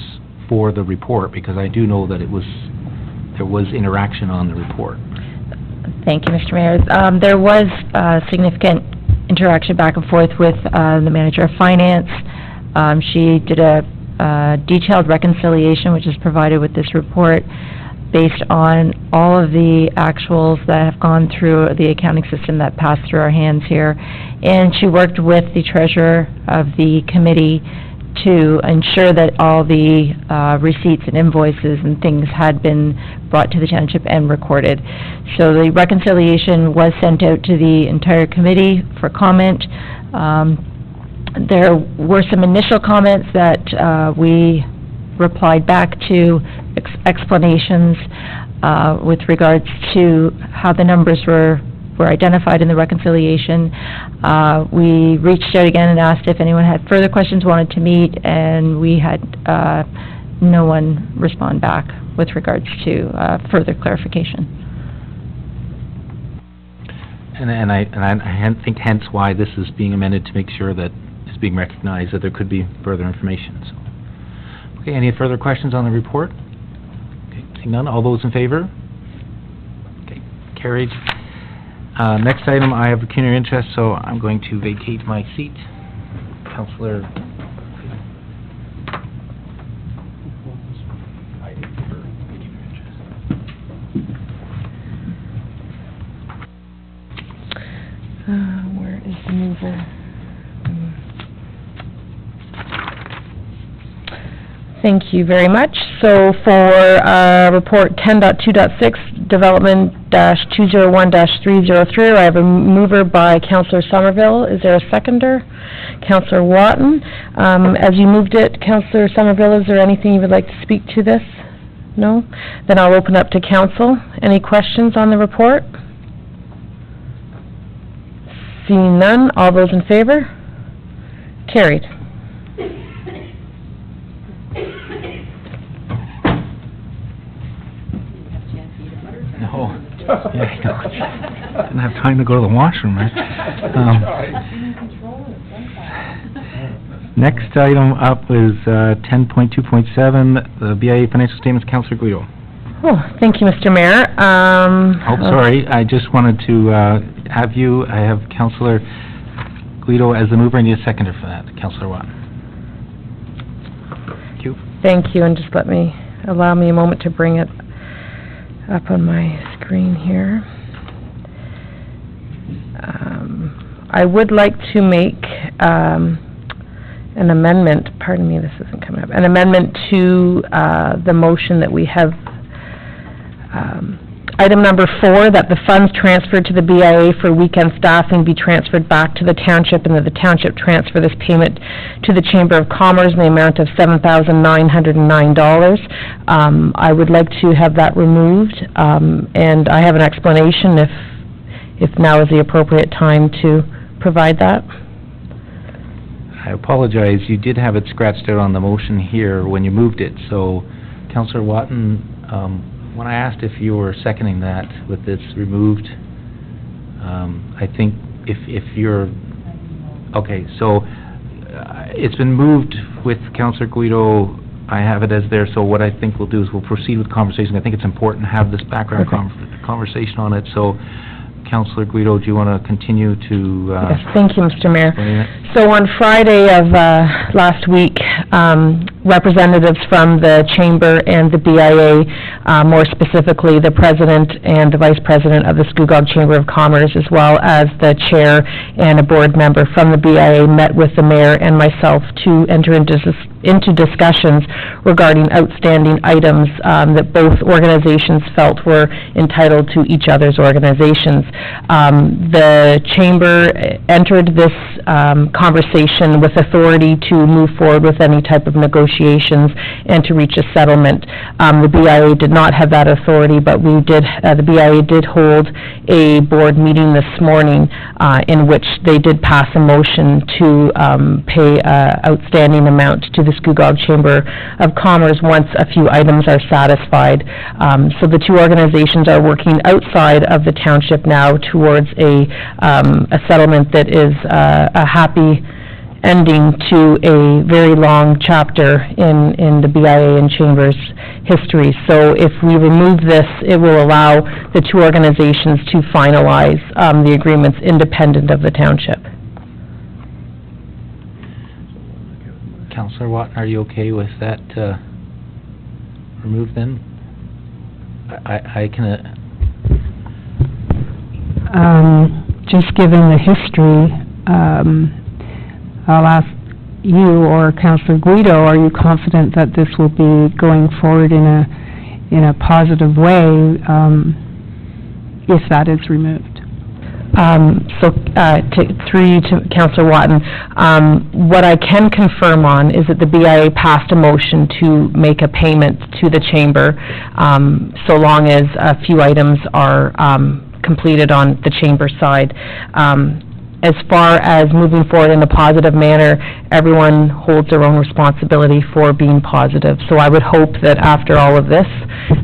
for the report, because I do know that there was interaction on the report. Thank you, Mr. Mayor. There was significant interaction back and forth with the manager of finance. She did a detailed reconciliation, which is provided with this report, based on all of the actuals that have gone through the accounting system that passed through our hands here. And she worked with the treasurer of the committee to ensure that all the receipts and invoices and things had been brought to the township and recorded. So the reconciliation was sent out to the entire committee for comment. There were some initial comments that we replied back to, explanations with regards to how the numbers were identified in the reconciliation. We reached out again and asked if anyone had further questions, wanted to meet, and we had no one respond back with regards to further clarification. And I think hence why this is being amended, to make sure that it's being recognized that there could be further information. So. Okay, any further questions on the report? Okay, seeing none, all those in favor? Okay, carried. Next item, I have pecuniary interest, so I'm going to vacate my seat. Councillor. Where is the mover? Thank you very much. So for report 10.2.6, development -201-303, I have a mover by Councillor Somerville. Is there a seconder? Councillor Watton. As you moved it, Councillor Somerville, is there anything you would like to speak to this? No? Then I'll open up to council. Any questions on the report? Seeing none, all those in favor? Carried. No. Yeah, I know. Didn't have time to go to the washroom, right? Next item up is 10.2.7, the BIA financial statements. Councillor Guido. Oh, thank you, Mr. Mayor. Sorry, I just wanted to I have Councillor Guido as the mover. I need a seconder for that. Councillor Watt. Thank you. Thank you, and just allow me a moment to bring it up on my screen here. I would like to make an amendment, pardon me, this isn't coming up, an amendment to the motion that we have Item number 4, that the funds transferred to the BIA for weekend staffing be transferred back to the township, and that the township transfer this payment to the Chamber of Commerce in the amount of $7,909. I would like to have that removed, and I have an explanation if now is the appropriate time to provide that. I apologize, you did have it scratched out on the motion here when you moved it, so Councillor Watton, when I asked if you were seconding that with this removed, I think if you're, okay, so it's been moved with Councillor Guido. I have it as there, so what I think we'll do is we'll proceed with conversation. I think it's important to have this background conversation on it, so Councillor Guido, do you want to continue to... Yes, thank you, Mr. Mayor. explain it? So on Friday of last week, representatives from the Chamber and the BIA, more specifically the President and the Vice President of the Scugog Chamber of Commerce, as well as the Chair and a board member from the BIA, met with the Mayor and myself to enter into discussions regarding outstanding items that both organizations felt were entitled to each other's organizations. The Chamber entered this conversation with authority to move forward with any type of negotiations and to reach a settlement. The BIA did not have that authority, but we did. The BIA did hold a board meeting this morning in which they did pass a motion to pay outstanding amount to the Scugog Chamber of Commerce once a few items are satisfied. So the two organizations are working outside of the township now towards a settlement that is a happy ending to a very long chapter in the BIA and Chamber's history. So if we remove this, it will allow the two organizations to finalize the agreements independent of the township. Councillor Watton, are you okay with that removed then? I can... Just given the history, I'll ask you or Councillor Guido, are you confident that this will be going forward in a positive way if that is removed? Through to Councillor Watton, what I can confirm on is that the BIA passed a motion to make a payment to the Chamber so long as a few items are completed on the Chamber side. As far as moving forward in a positive manner, everyone holds their own responsibility for being positive. So I would hope that after all of this,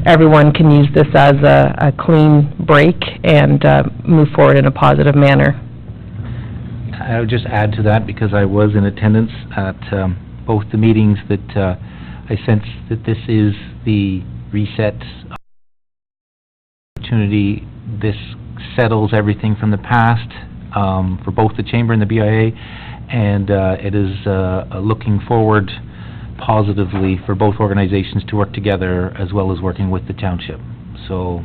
everyone can use this as a clean break and move forward in a positive manner. I would just add to that, because I was in attendance at both the meetings, that I sense that this is the reset opportunity. This settles everything from the past for both the Chamber and the BIA, and it is looking forward positively for both organizations to work together as well as working with the township. So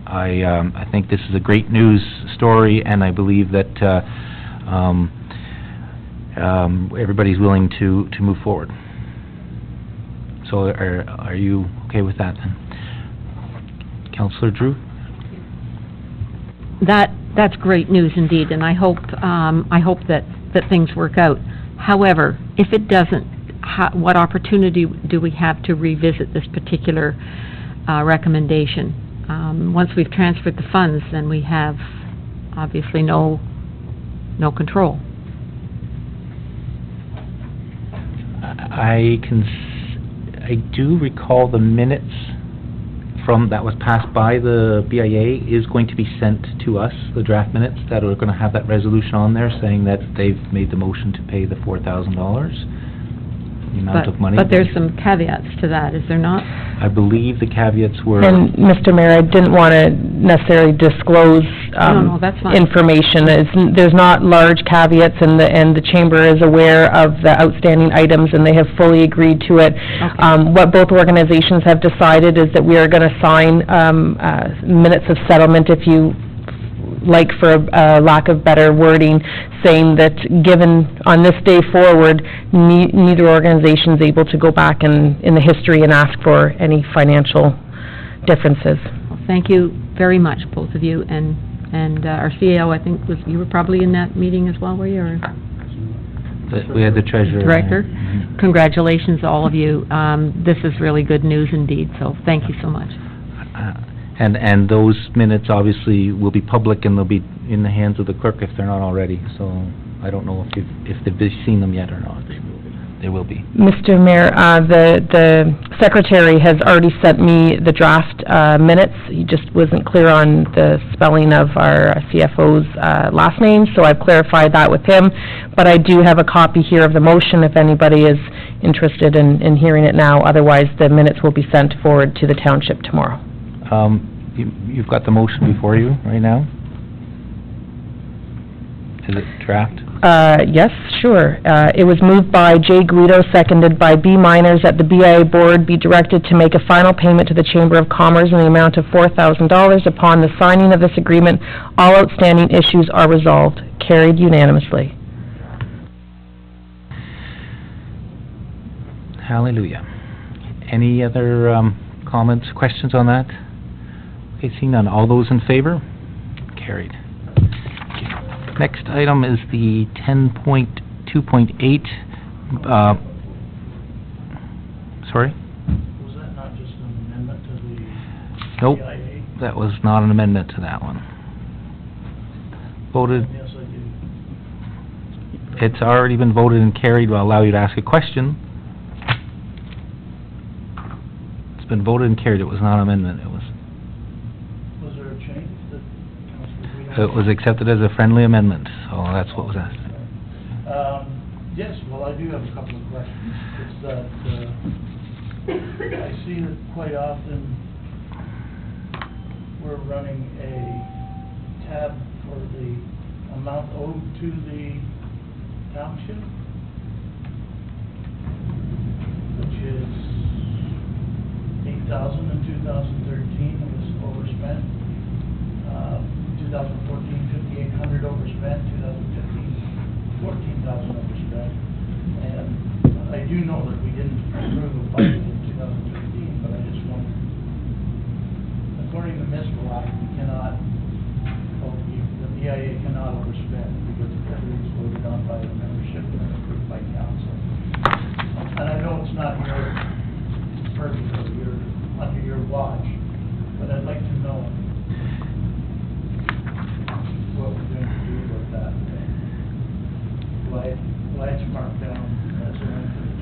I think this is a great news story, and I believe that everybody's willing to move forward. So are you okay with that then? Councillor Drew? That's great news indeed, and I hope that things work out. However, if it doesn't, what opportunity do we have to revisit this particular recommendation? Once we've transferred the funds, then we have obviously no control. I do recall the minutes from that was passed by the BIA is going to be sent to us, the draft minutes that are going to have that resolution on there saying that they've made the motion to pay the $4,000, the amount of money. But there's some caveats to that, is there not? I believe the caveats were... And, Mr. Mayor, I didn't want to necessarily disclose No, that's fine. information. There's not large caveats, and the Chamber is aware of the outstanding items, and they have fully agreed to it. Okay. What both organizations have decided is that we are going to sign minutes of settlement, if you like, for a lack of better wording, saying that given on this day forward, neither organization is able to go back in the history and ask for any financial differences. thank you very much, both of you, and our CEO, I think, you were probably in that meeting as well, were you, or? We had the treasurer. Director. Mhm. Congratulations, all of you. This is really good news indeed, so thank you so much. And those minutes obviously will be public and they'll be in the hands of the clerk if they're not already, so I don't know if they've seen them yet or not. They will be. Mr. Mayor, the secretary has already sent me the draft minutes. He just wasn't clear on the spelling of our CFO's last name, so I've clarified that with him. But I do have a copy here of the motion if anybody is interested in hearing it now. Otherwise, the minutes will be sent forward to the township tomorrow. You've got the motion before you right now? Is it draft? Yes, sure. It was moved by Jay Guido, seconded by B. Miners, that the BIA Board be directed to make a final payment to the Chamber of Commerce in the amount of $4,000 upon the signing of this agreement. All outstanding issues are resolved. Carried unanimously. Hallelujah. Any other comments, questions on that? Okay, seeing none. All those in favor? Carried. Next item is the 10.2.8, sorry? Was that not just an amendment to the Nope, BIA? that was not an amendment to that one. Voted, Yes, I do. it's already been voted and carried. Will allow you to ask a question. It's been voted and carried. It was not an amendment. Was there a change that Councilor Guido? It was accepted as a friendly amendment, so that's what was asked. Yes, well, I do have a couple of questions. It's that, I see that quite often we're running a tab for the amount owed to the township, which is $8,000 in 2013, it was overspent. 2014, $5,800 overspent, 2015, $14,000 overspent. And I do know that we didn't approve a budget in 2015, but I just wonder, according to municipal act, we cannot, the BIA cannot overspend because everything's voted on by the membership and approved by council. And I know it's not your purview or under your watch, but I'd like to know what we're going to do with that thing. Why it's marked down as a rent for the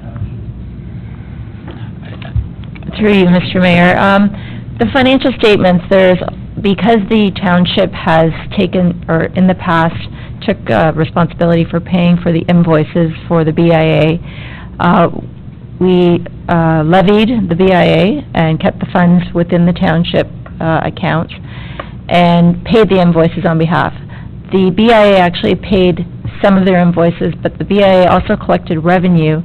township. Through you, Mr. Mayor. The financial statements, because the township has taken, or in the past, took responsibility for paying for the invoices for the BIA, we levied the BIA and kept the funds within the township accounts and paid the invoices on behalf. The BIA actually paid some of their invoices, but the BIA also collected revenue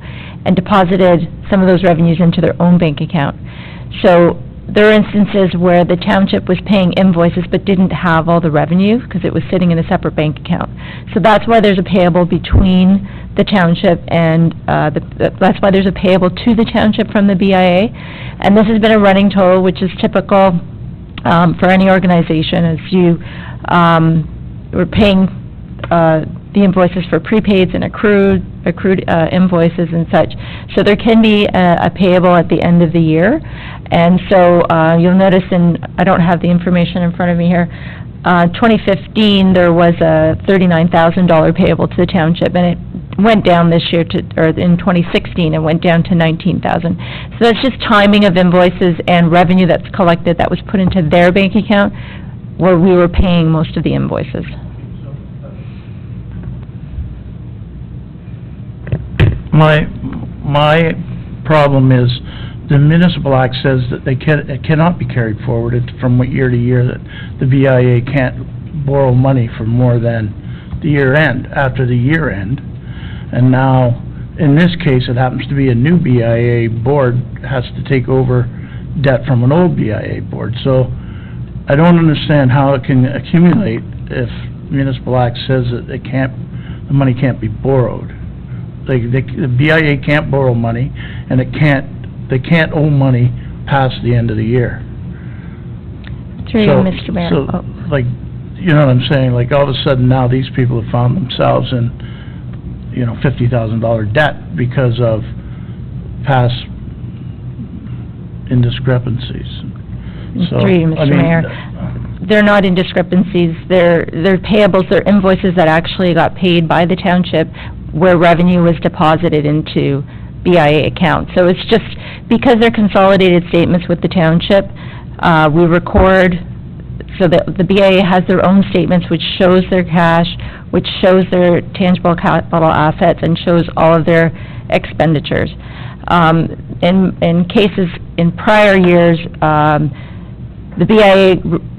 and deposited some of those revenues into their own bank account. So there are instances where the township was paying invoices but didn't have all the revenue because it was sitting in a separate bank account. So that's why there's a payable between the township and that's why there's a payable to the township from the BIA. And this has been a running total, which is typical for any organization, as you we're paying the invoices for prepaids and accrued invoices and such. So there can be a payable at the end of the year. And so you'll notice I don't have the information in front of me here, 2015 there was a $39,000 payable to the township, and it went down this year or in 2016 it went down to $19,000. So that's just timing of invoices and revenue that's collected that was put into their bank account where we were paying most of the invoices. My problem is the municipal act says that it cannot be carried forward from year to year, that the BIA can't borrow money for more than the year end, after the year end. And now, in this case, it happens to be a new BIA board has to take over debt from an old BIA board. So I don't understand how it can accumulate if municipal act says that the money can't be borrowed. The BIA can't borrow money, and they can't owe money past the end of the year. Through you, So- Mr. Mayor. So, Oh. like, you know what I'm saying, like, all of a sudden now these people have found themselves in, you know, $50,000 debt because of past indiscrepancies. So, Through you, I Mr. mean, Mayor. They're not in discrepancies, they're payables, they're invoices that actually got paid by the township where revenue was deposited into BIA accounts. So it's just, because they're consolidated statements with the township, we record, so that the BIA has their own statements which shows their cash, which shows their tangible capital assets, and shows all of their expenditures. In cases in prior years, the BIA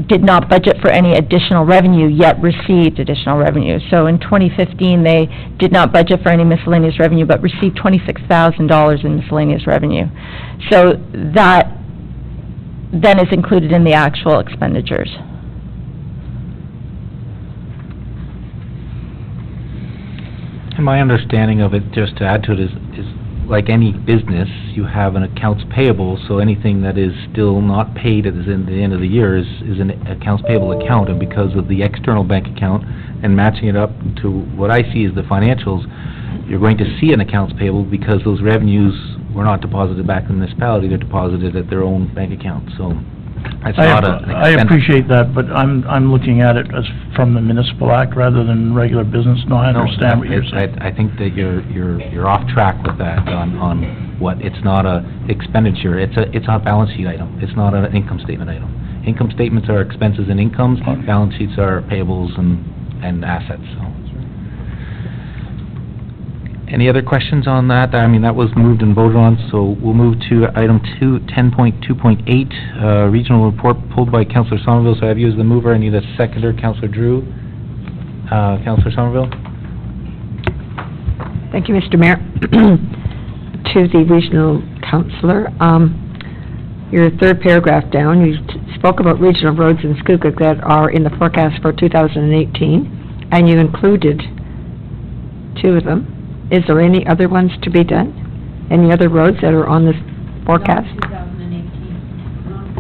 did not budget for any additional revenue, yet received additional revenue. So in 2015, they did not budget for any miscellaneous revenue, but received $26,000 in miscellaneous revenue. So that then is included in the actual expenditures. And my understanding of it, just to add to it, is like any business, you have an accounts payable, so anything that is still not paid at the end of the year is an accounts payable account, and because of the external bank account and matching it up to what I see as the financials, you're going to see an accounts payable because those revenues were not deposited back in the municipality, they're deposited at their own bank account, so it's not an I expense. appreciate that, but I'm looking at it as from the municipal act rather than regular business. No, I understand what you're saying. I think that you're off track with that on what, it's not a expenditure, it's a balance sheet item, it's not an income statement item. Income statements are expenses and incomes, balance sheets are payables and assets, so. Any other questions on that? I mean, that was moved and voted on, so we'll move to item 10.2.8, regional report pulled by Councillor Somerville, so I have you as the mover, I need a seconder, Councillor Drew. Councillor Somerville? Thank you, Mr. Mayor. To the regional councillor, your third paragraph down, you spoke about regional roads in Skookum that are in the forecast for 2018, and you included 2 of them. Is there any other ones to be done? Any other roads that are on this forecast?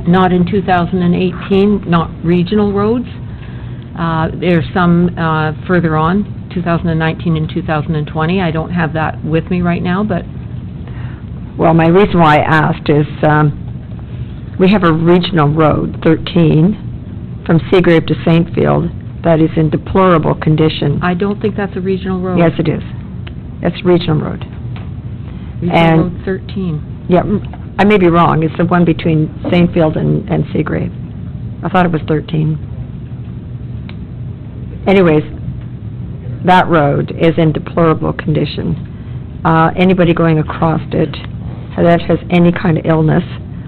Not in 2018, not regional roads. There's some further on, 2019 and 2020. I don't have that with me right now, but... Well, my reason why I asked is, we have a regional road, 13, from Seagrave to Saintfield, that is in deplorable condition. I don't think that's a regional road. Yes, it is. It's a regional road. Regional Road 13. Yeah, I may be wrong. It's the one between Saintfield and Seagrave. I thought it was 13. Anyways, that road is in deplorable condition. Anybody going across it that has any kind of illness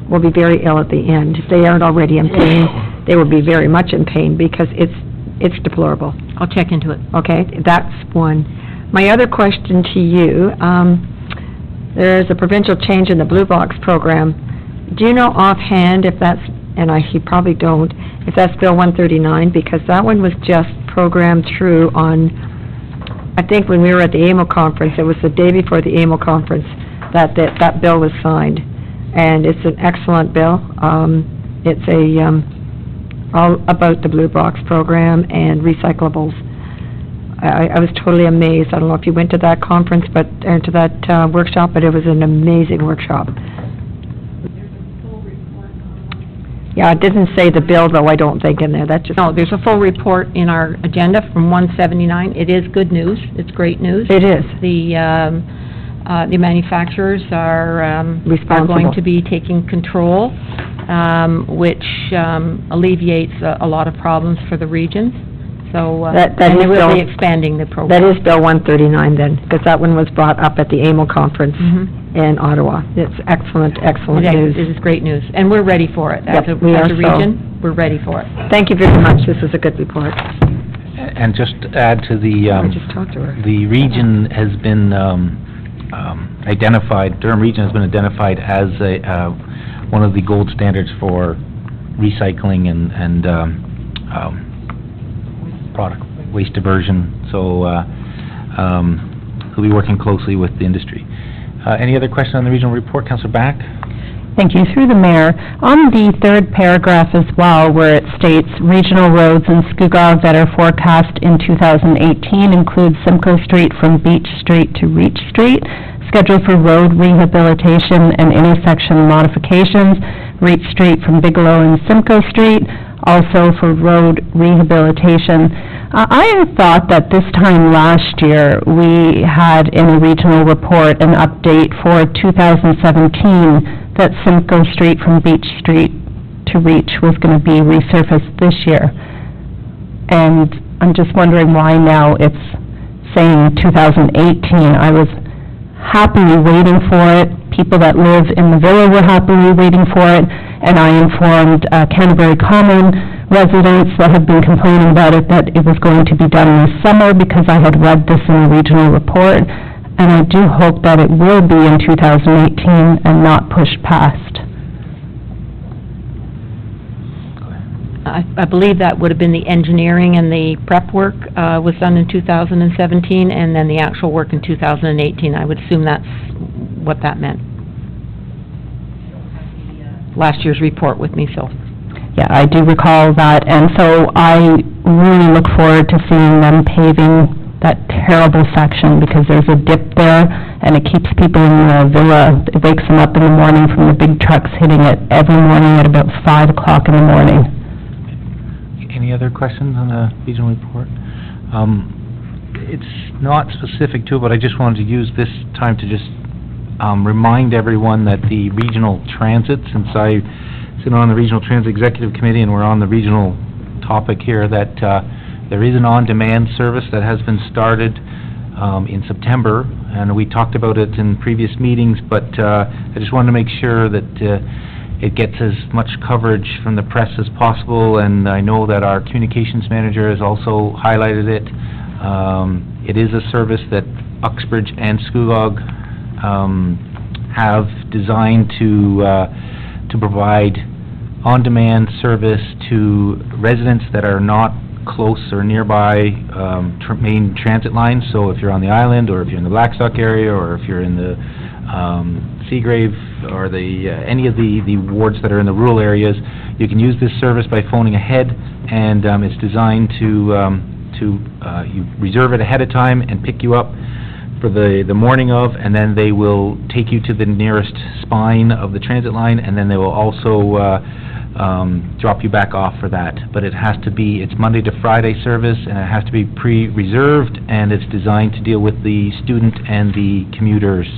will be very ill at the end. If they aren't already in pain, they will be very much in pain because it's deplorable. I'll check into it. Okay, that's one. My other question to you, there is a provincial change in the Blue Box program. Do you know offhand if that's, and you probably don't, if that's Bill 139, because that one was just programmed through on, I think when we were at the AMO conference, it was the day before the AMO conference that bill was signed. And it's an excellent bill. It's all about the Blue Box program and recyclables. I was totally amazed. I don't know if you went to that conference, to that workshop, but it was an amazing workshop. Yeah, it didn't say the bill, though, I don't think, in there. That just... No, there's a full report in our agenda from 179. It is good news. It's great news. It is. The manufacturers are going to be taking control, which alleviates a lot of problems for the regions. So, and they will be expanding the program. That is Bill 139 then, because that one was brought up at the AMO conference in Ottawa. It's excellent news. It is great news, and we're ready for it. As a region, we're ready for it. Thank you very much. This is a good report. And just to add to the, I just talked to her. The region has been identified, Durham Region has been identified as one of the gold standards for recycling and product waste diversion, so we'll be working closely with the industry. Any other question on the regional report, Councillor Back? Thank you. Through the mayor, on the third paragraph as well, where it states regional roads in Scugog that are forecast in 2018 include Simcoe Street from Beach Street to Reach Street, scheduled for road rehabilitation and intersection modifications, Reach Street from Bigelow and Simcoe Street, also for road rehabilitation. I had thought that this time last year, we had in a regional report an update for 2017 that Simcoe Street from Beach Street to Reach was going to be resurfaced this year. And I'm just wondering why now it's saying 2018. I was happily waiting for it. People that live in the villa were happily waiting for it. And I informed Canterbury Common residents that have been complaining about it that it was going to be done this summer because I had read this in a regional report. And I do hope that it will be in 2018 and not pushed past. I believe that would have been the engineering and the prep work was done in 2017, and then the actual work in 2018. I would assume that's what that meant. Last year's report with me, so. Yeah, I do recall that, and so I really look forward to seeing them paving that terrible section, because there's a dip there, and it keeps people in the villa. It wakes them up in the morning from the big trucks hitting it every morning at about 5 o'clock in the morning. Any other questions on the regional report? It's not specific to it, but I just wanted to use this time to just remind everyone that the regional transit, since I sit on the Regional Transit Executive Committee and we're on the regional topic here, that there is an on-demand service that has been started in September, and we talked about it in previous meetings, but I just wanted to make sure that it gets as much coverage from the press as possible, and I know that our communications manager has also highlighted it. It is a service that Uxbridge and Scugog have designed to provide on-demand service to residents that are not close or nearby main transit lines. So if you're on the island, or if you're in the Blackstock area, or if you're in the Seagrave, or any of the wards that are in the rural areas, you can use this service by phoning ahead, and it's designed to you reserve it ahead of time and pick you up for the morning of, and then they will take you to the nearest spine of the transit line, and then they will also drop you back off for that. But it has to be, it's Monday to Friday service, and it has to be pre-reserved, and it's designed to deal with the student and the commuters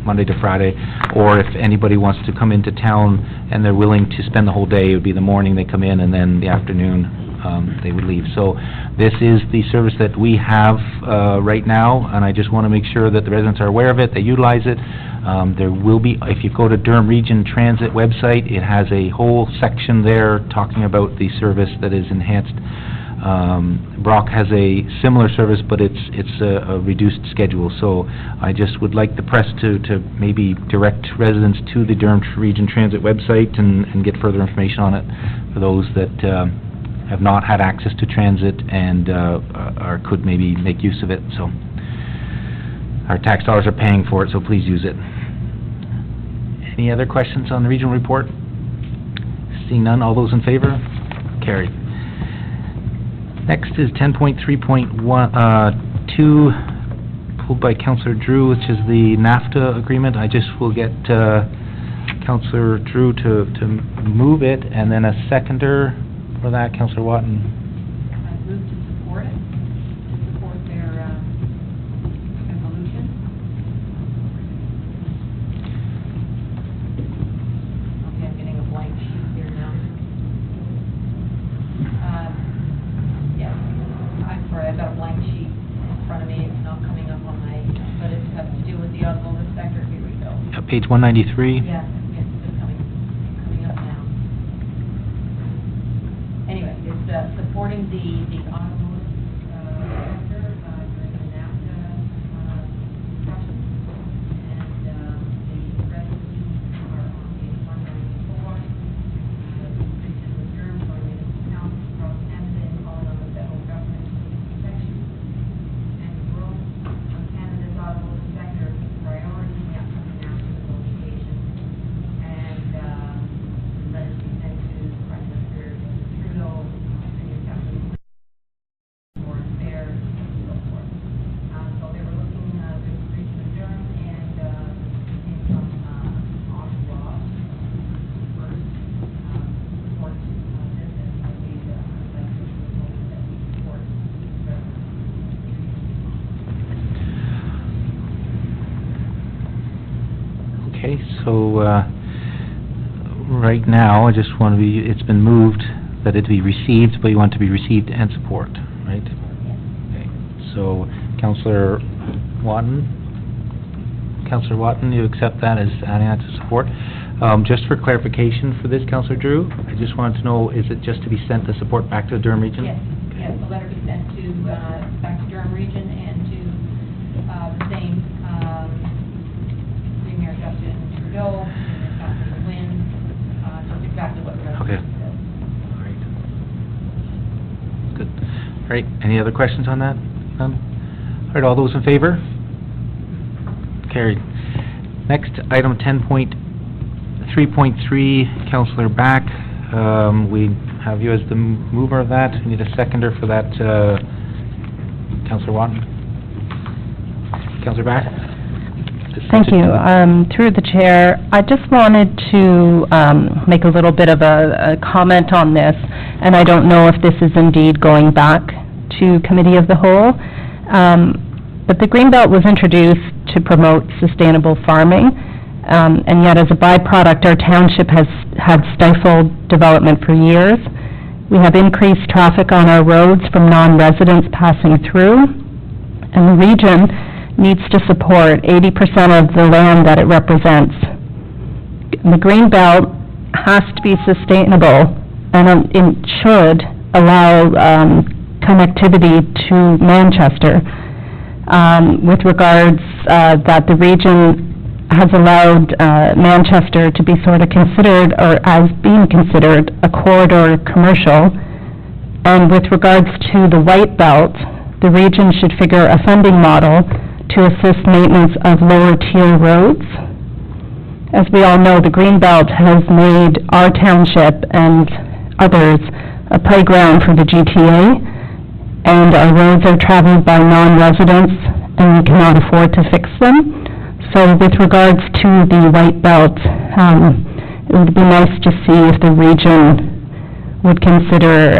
Monday to Friday, or if anybody wants to come into town and they're willing to spend the whole day, it would be the morning they come in, and then the afternoon they would leave. So this is the service that we have right now, and I just want to make sure that the residents are aware of it, they utilize it. There will be, if you go to Durham Region Transit website, it has a whole section there talking about the service that is enhanced. Brock has a similar service, but it's a reduced schedule. So I just would like the press to maybe direct residents to the Durham Region Transit website and get further information on it for those that have not had access to transit and could maybe make use of it. So our tax dollars are paying for it, so please use it. Any other questions on the regional report? Seeing none, all those in favor? Carried. Next is 10.3.2, pulled by Councillor Drew, which is the NAFTA agreement. I just will get Councillor Drew to move it, and then a seconder for that, Councillor Watton. I move to support it, support their resolution. Okay, I'm getting a blank sheet here now. Yes, I'm sorry, I've got a blank sheet in front of me, it's not coming up on my, but it has to do with the automotive sector, here we go. Page 193. Yeah, it's coming up now. Anyway, it's supporting the automotive sector during the NAFTA discussion, and the resolutions are on page 194. The increases of terms for municipalities across Canada and calling on the federal government to take protection and growth on Canada's automotive sector as a priority in the upcoming NAFTA negotiations. And Okay, so, right now, I just want to be, it's been moved that it be received, but you want it to be received and support, right? Okay, so, Councillor Watton? Councillor Watton, you accept that as adding that to support? Just for clarification for this, Councillor Drew, I just wanted to know, is it just to be sent the support back to the Durham Region? Yes, yes, the letter be sent to, back to Durham Region and to, the same, Premier Justin Trudeau, Premier Kathleen Wynne, just exactly what the Okay. resolution says. All right. Good. All right, any other questions on that? None? All right, all those in favor? Carried. Next, item 10.3.3, Councillor Back. We have you as the mover of that. We need a seconder for that, Councillor Watton. Councillor Back? Thank you. Through the chair, I just wanted to make a little bit of a comment on this, and I don't know if this is indeed going back to Committee of the Whole, but the Greenbelt was introduced to promote sustainable farming, and yet as a byproduct, our township has had stifled development for years. We have increased traffic on our roads from non-residents passing through, and the region needs to support 80% of the land that it represents. The Greenbelt has to be sustainable, and it should allow connectivity to Manchester. With regards that the region has allowed Manchester to be sort of considered, or as being considered, a corridor commercial. And with regards to the White Belt, the region should figure a funding model to assist maintenance of lower tier roads. As we all know, the Greenbelt has made our township and others a playground for the GTA, and our roads are traveled by non-residents, and we cannot afford to fix them. So with regards to the White Belt, it would be nice to see if the region would consider,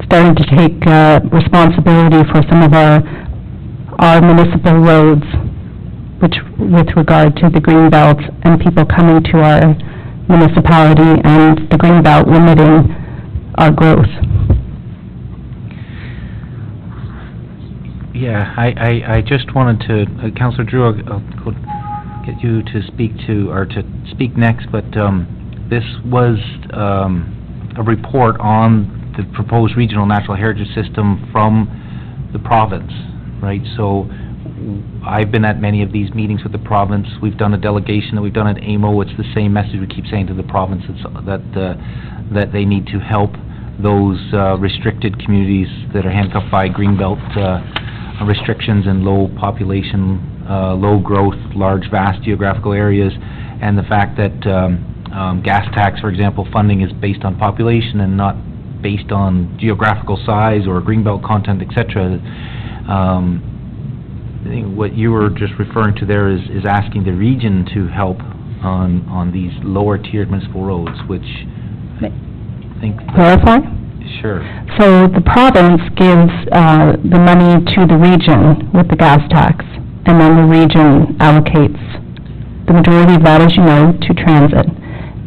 starting to take responsibility for some of our municipal roads, which, with regard to the Greenbelt and people coming to our municipality, and the Greenbelt limiting our growth. Yeah, I just wanted to, Councillor Drew, I'll get you to speak next, but this was a report on the proposed regional natural heritage system from the province, right? So I've been at many of these meetings with the province. We've done a delegation that we've done at AMO. It's the same message we keep saying to the province, that they need to help those restricted communities that are handcuffed by Greenbelt restrictions and low population, low growth, large, vast geographical areas, and the fact that gas tax, for example, funding is based on population and not based on geographical size or Greenbelt content, etc. I think what you were just referring to there is asking the region to help on these lower tiered municipal roads, which I think... Clarify? Sure. So the province gives the money to the region with the gas tax, and then the region allocates the majority of that, as you know, to transit.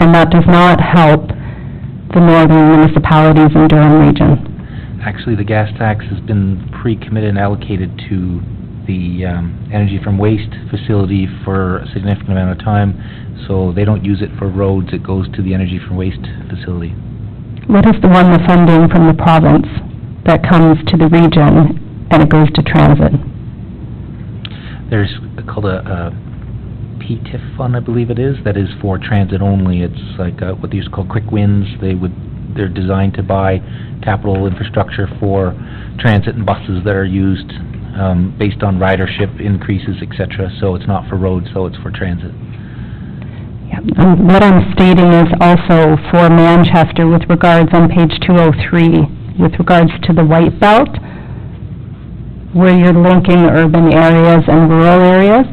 And that does not help the northern municipalities in Durham Region. Actually, the gas tax has been pre-committed and allocated to the Energy from Waste facility for a significant amount of time, so they don't use it for roads, it goes to the Energy from Waste facility. What is the funding from the province that comes to the region and it goes to transit? There's called a PTIF fund, I believe it is, that is for transit only. It's like what they used to call quick wins. They're designed to buy capital infrastructure for transit and buses that are used based on ridership increases, etc. So it's not for roads, so it's for transit. What I'm stating is also for Manchester with regards on page 203, with regards to the White Belt, where you're linking urban areas and rural areas.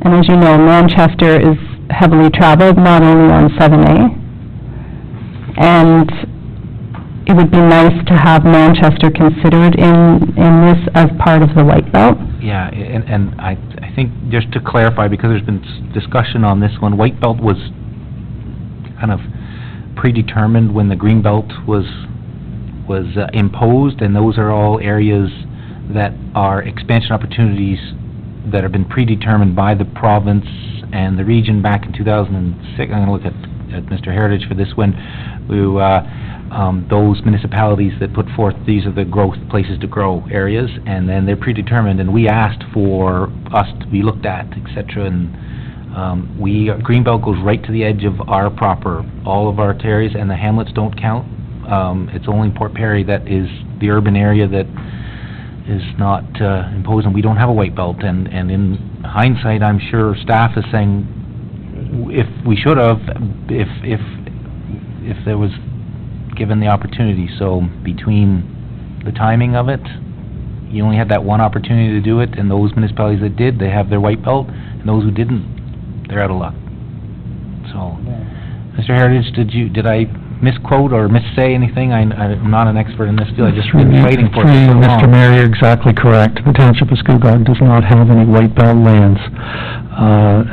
And as you know, Manchester is heavily traveled, not only on 7A. And it would be nice to have Manchester considered in this as part of the White Belt. Yeah, and I think, just to clarify, because there's been discussion on this one, White Belt was kind of predetermined when the Green Belt was imposed, and those are all areas that are expansion opportunities that have been predetermined by the province and the region back in 2006. I'm going to look at Mr. Heritage for this one. Those municipalities that put forth, these are the growth, places to grow areas, and then they're predetermined, and we asked for us to be looked at, et cetera, and Greenbelt goes right to the edge of our all of our areas, and the hamlets don't count. It's only Port Perry that is the urban area that is not imposed, and we don't have a White Belt, and in hindsight, I'm sure staff is saying, if we should have, if there was given the opportunity. So between the timing of it, you only had that one opportunity to do it, and those municipalities that did, they have their White Belt, and those who didn't, they're out of luck. So, Mr. Heritage, did I misquote or missay anything? I'm not an expert in this field, I've just been waiting for it for so long. Mr. Mayor, you're exactly correct. The Township of Scugog does not have any White Belt lands.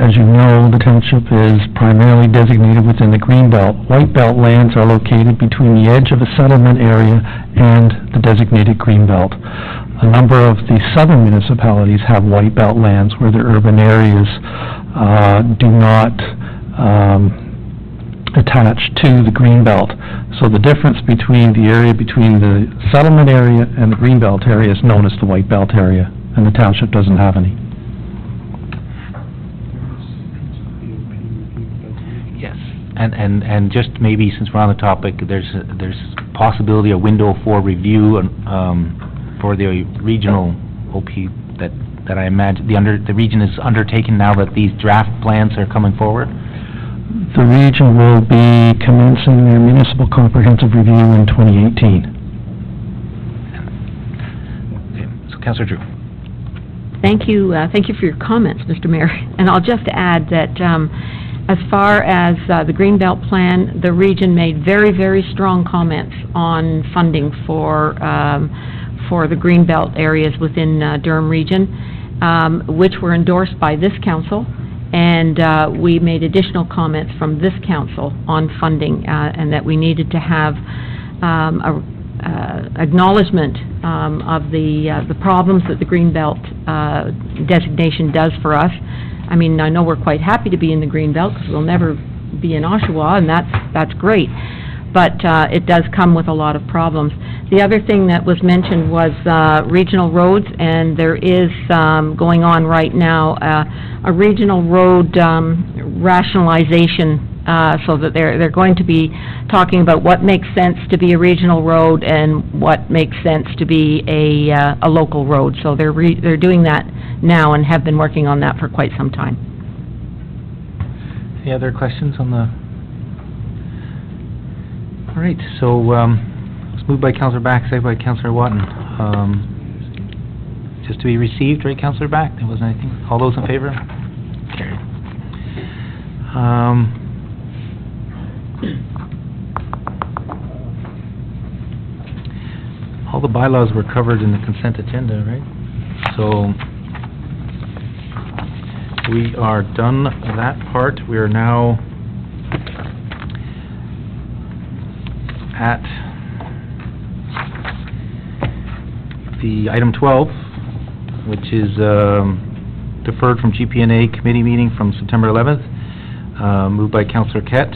As you know, the township is primarily designated within the Green Belt. White Belt lands are located between the edge of a settlement area and the designated Green Belt. A number of the southern municipalities have White Belt lands where the urban areas do not attach to the Green Belt. So the difference between the area between the settlement area and the Green Belt area is known as the White Belt area, and the township doesn't have any. Yes, and just maybe since we're on the topic, there's possibility a window for review for the regional OP that I imagine the region is undertaking now that these draft plans are coming forward. The region will be commencing their municipal comprehensive review in 2018. Okay, so Councillor Drew. Thank you for your comments, Mr. Mayor. And I'll just add that as far as the Greenbelt plan, the region made very, very strong comments on funding for the Greenbelt areas within Durham Region, which were endorsed by this council. And we made additional comments from this council on funding, and that we needed to have acknowledgement of the problems that the Greenbelt designation does for us. I mean, I know we're quite happy to be in the Greenbelt because we'll never be in Oshawa, and that's great. But it does come with a lot of problems. The other thing that was mentioned was regional roads, and there is going on right now a regional road rationalization, so that they're going to be talking about what makes sense to be a regional road and what makes sense to be a local road. So they're doing that now and have been working on that for quite some time. Any other questions on the... All right, so it's moved by Councillor Back, seconded by Councillor Watton. Just to be received, right, Councillor Back? There wasn't anything? All those in favor? Carried. All the bylaws were covered in the consent agenda, right? So we are done that part. We are now at the item 12, which is deferred from GPNA committee meeting from September 11th, moved by Councillor Kett.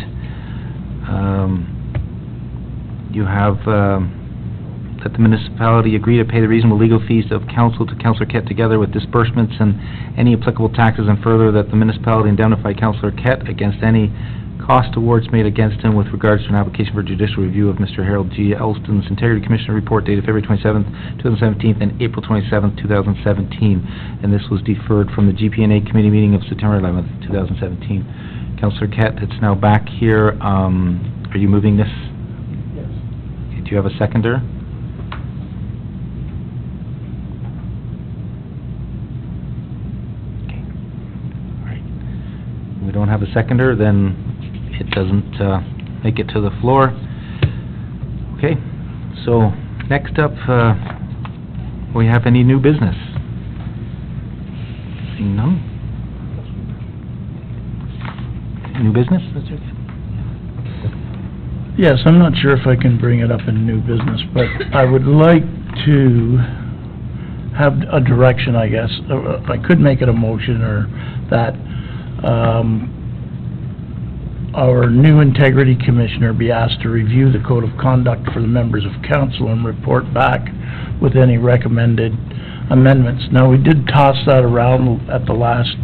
You have that the municipality agree to pay the reasonable legal fees of council to Councillor Kett together with disbursements and any applicable taxes, and further that the municipality indemnify Councillor Kett against any cost awards made against him with regards to an application for judicial review of Mr. Harold G. Elston's Integrity Commissioner report dated February 27th, 2017 and April 27th, 2017. And this was deferred from the GPNA committee meeting of September 11th, 2017. Councillor Kett, it's now back here. Are you moving this? Yes. Okay, do you have a seconder? Okay. All right. We don't have a seconder, then it doesn't make it to the floor. Okay, So, next up, we have any new business? Seeing none? New business, Mr. Gibb? Yes, I'm not sure if I can bring it up in new business, but I would like to have a direction, I guess. I could make it a motion or that, our new integrity commissioner be asked to review the code of conduct for the members of council and report back with any recommended amendments. Now, we did toss that around at the last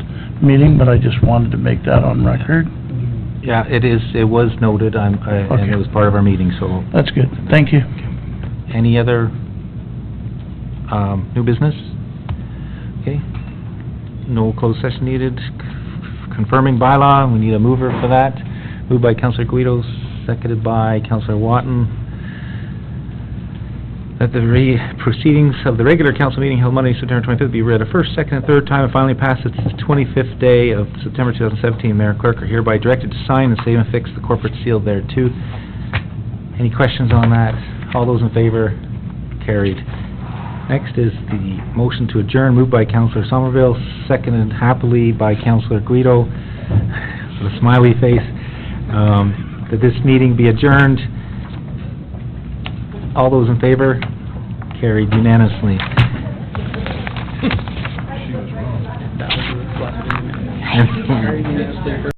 meeting, but I just wanted to make that on record. Yeah, it was noted, and it was part of our meeting, so. That's good, thank you. Any other, new business? Okay. No closed session needed. Confirming bylaw, we need a mover for that. Moved by Councillor Guido, seconded by Councillor Watton. That the proceedings of the regular council meeting held Monday, September 25th be read a first, second, and third time and finally passed its 25th day of September 2017. Mayor and clerk are hereby directed to sign and save and fix the corporate seal thereto. Any questions on that? All those in favor? Carried. Next is the motion to adjourn, moved by Councillor Somerville, seconded happily by Councillor Guido, with a smiley face, that this meeting be adjourned. All those in favor? Carried unanimously. That was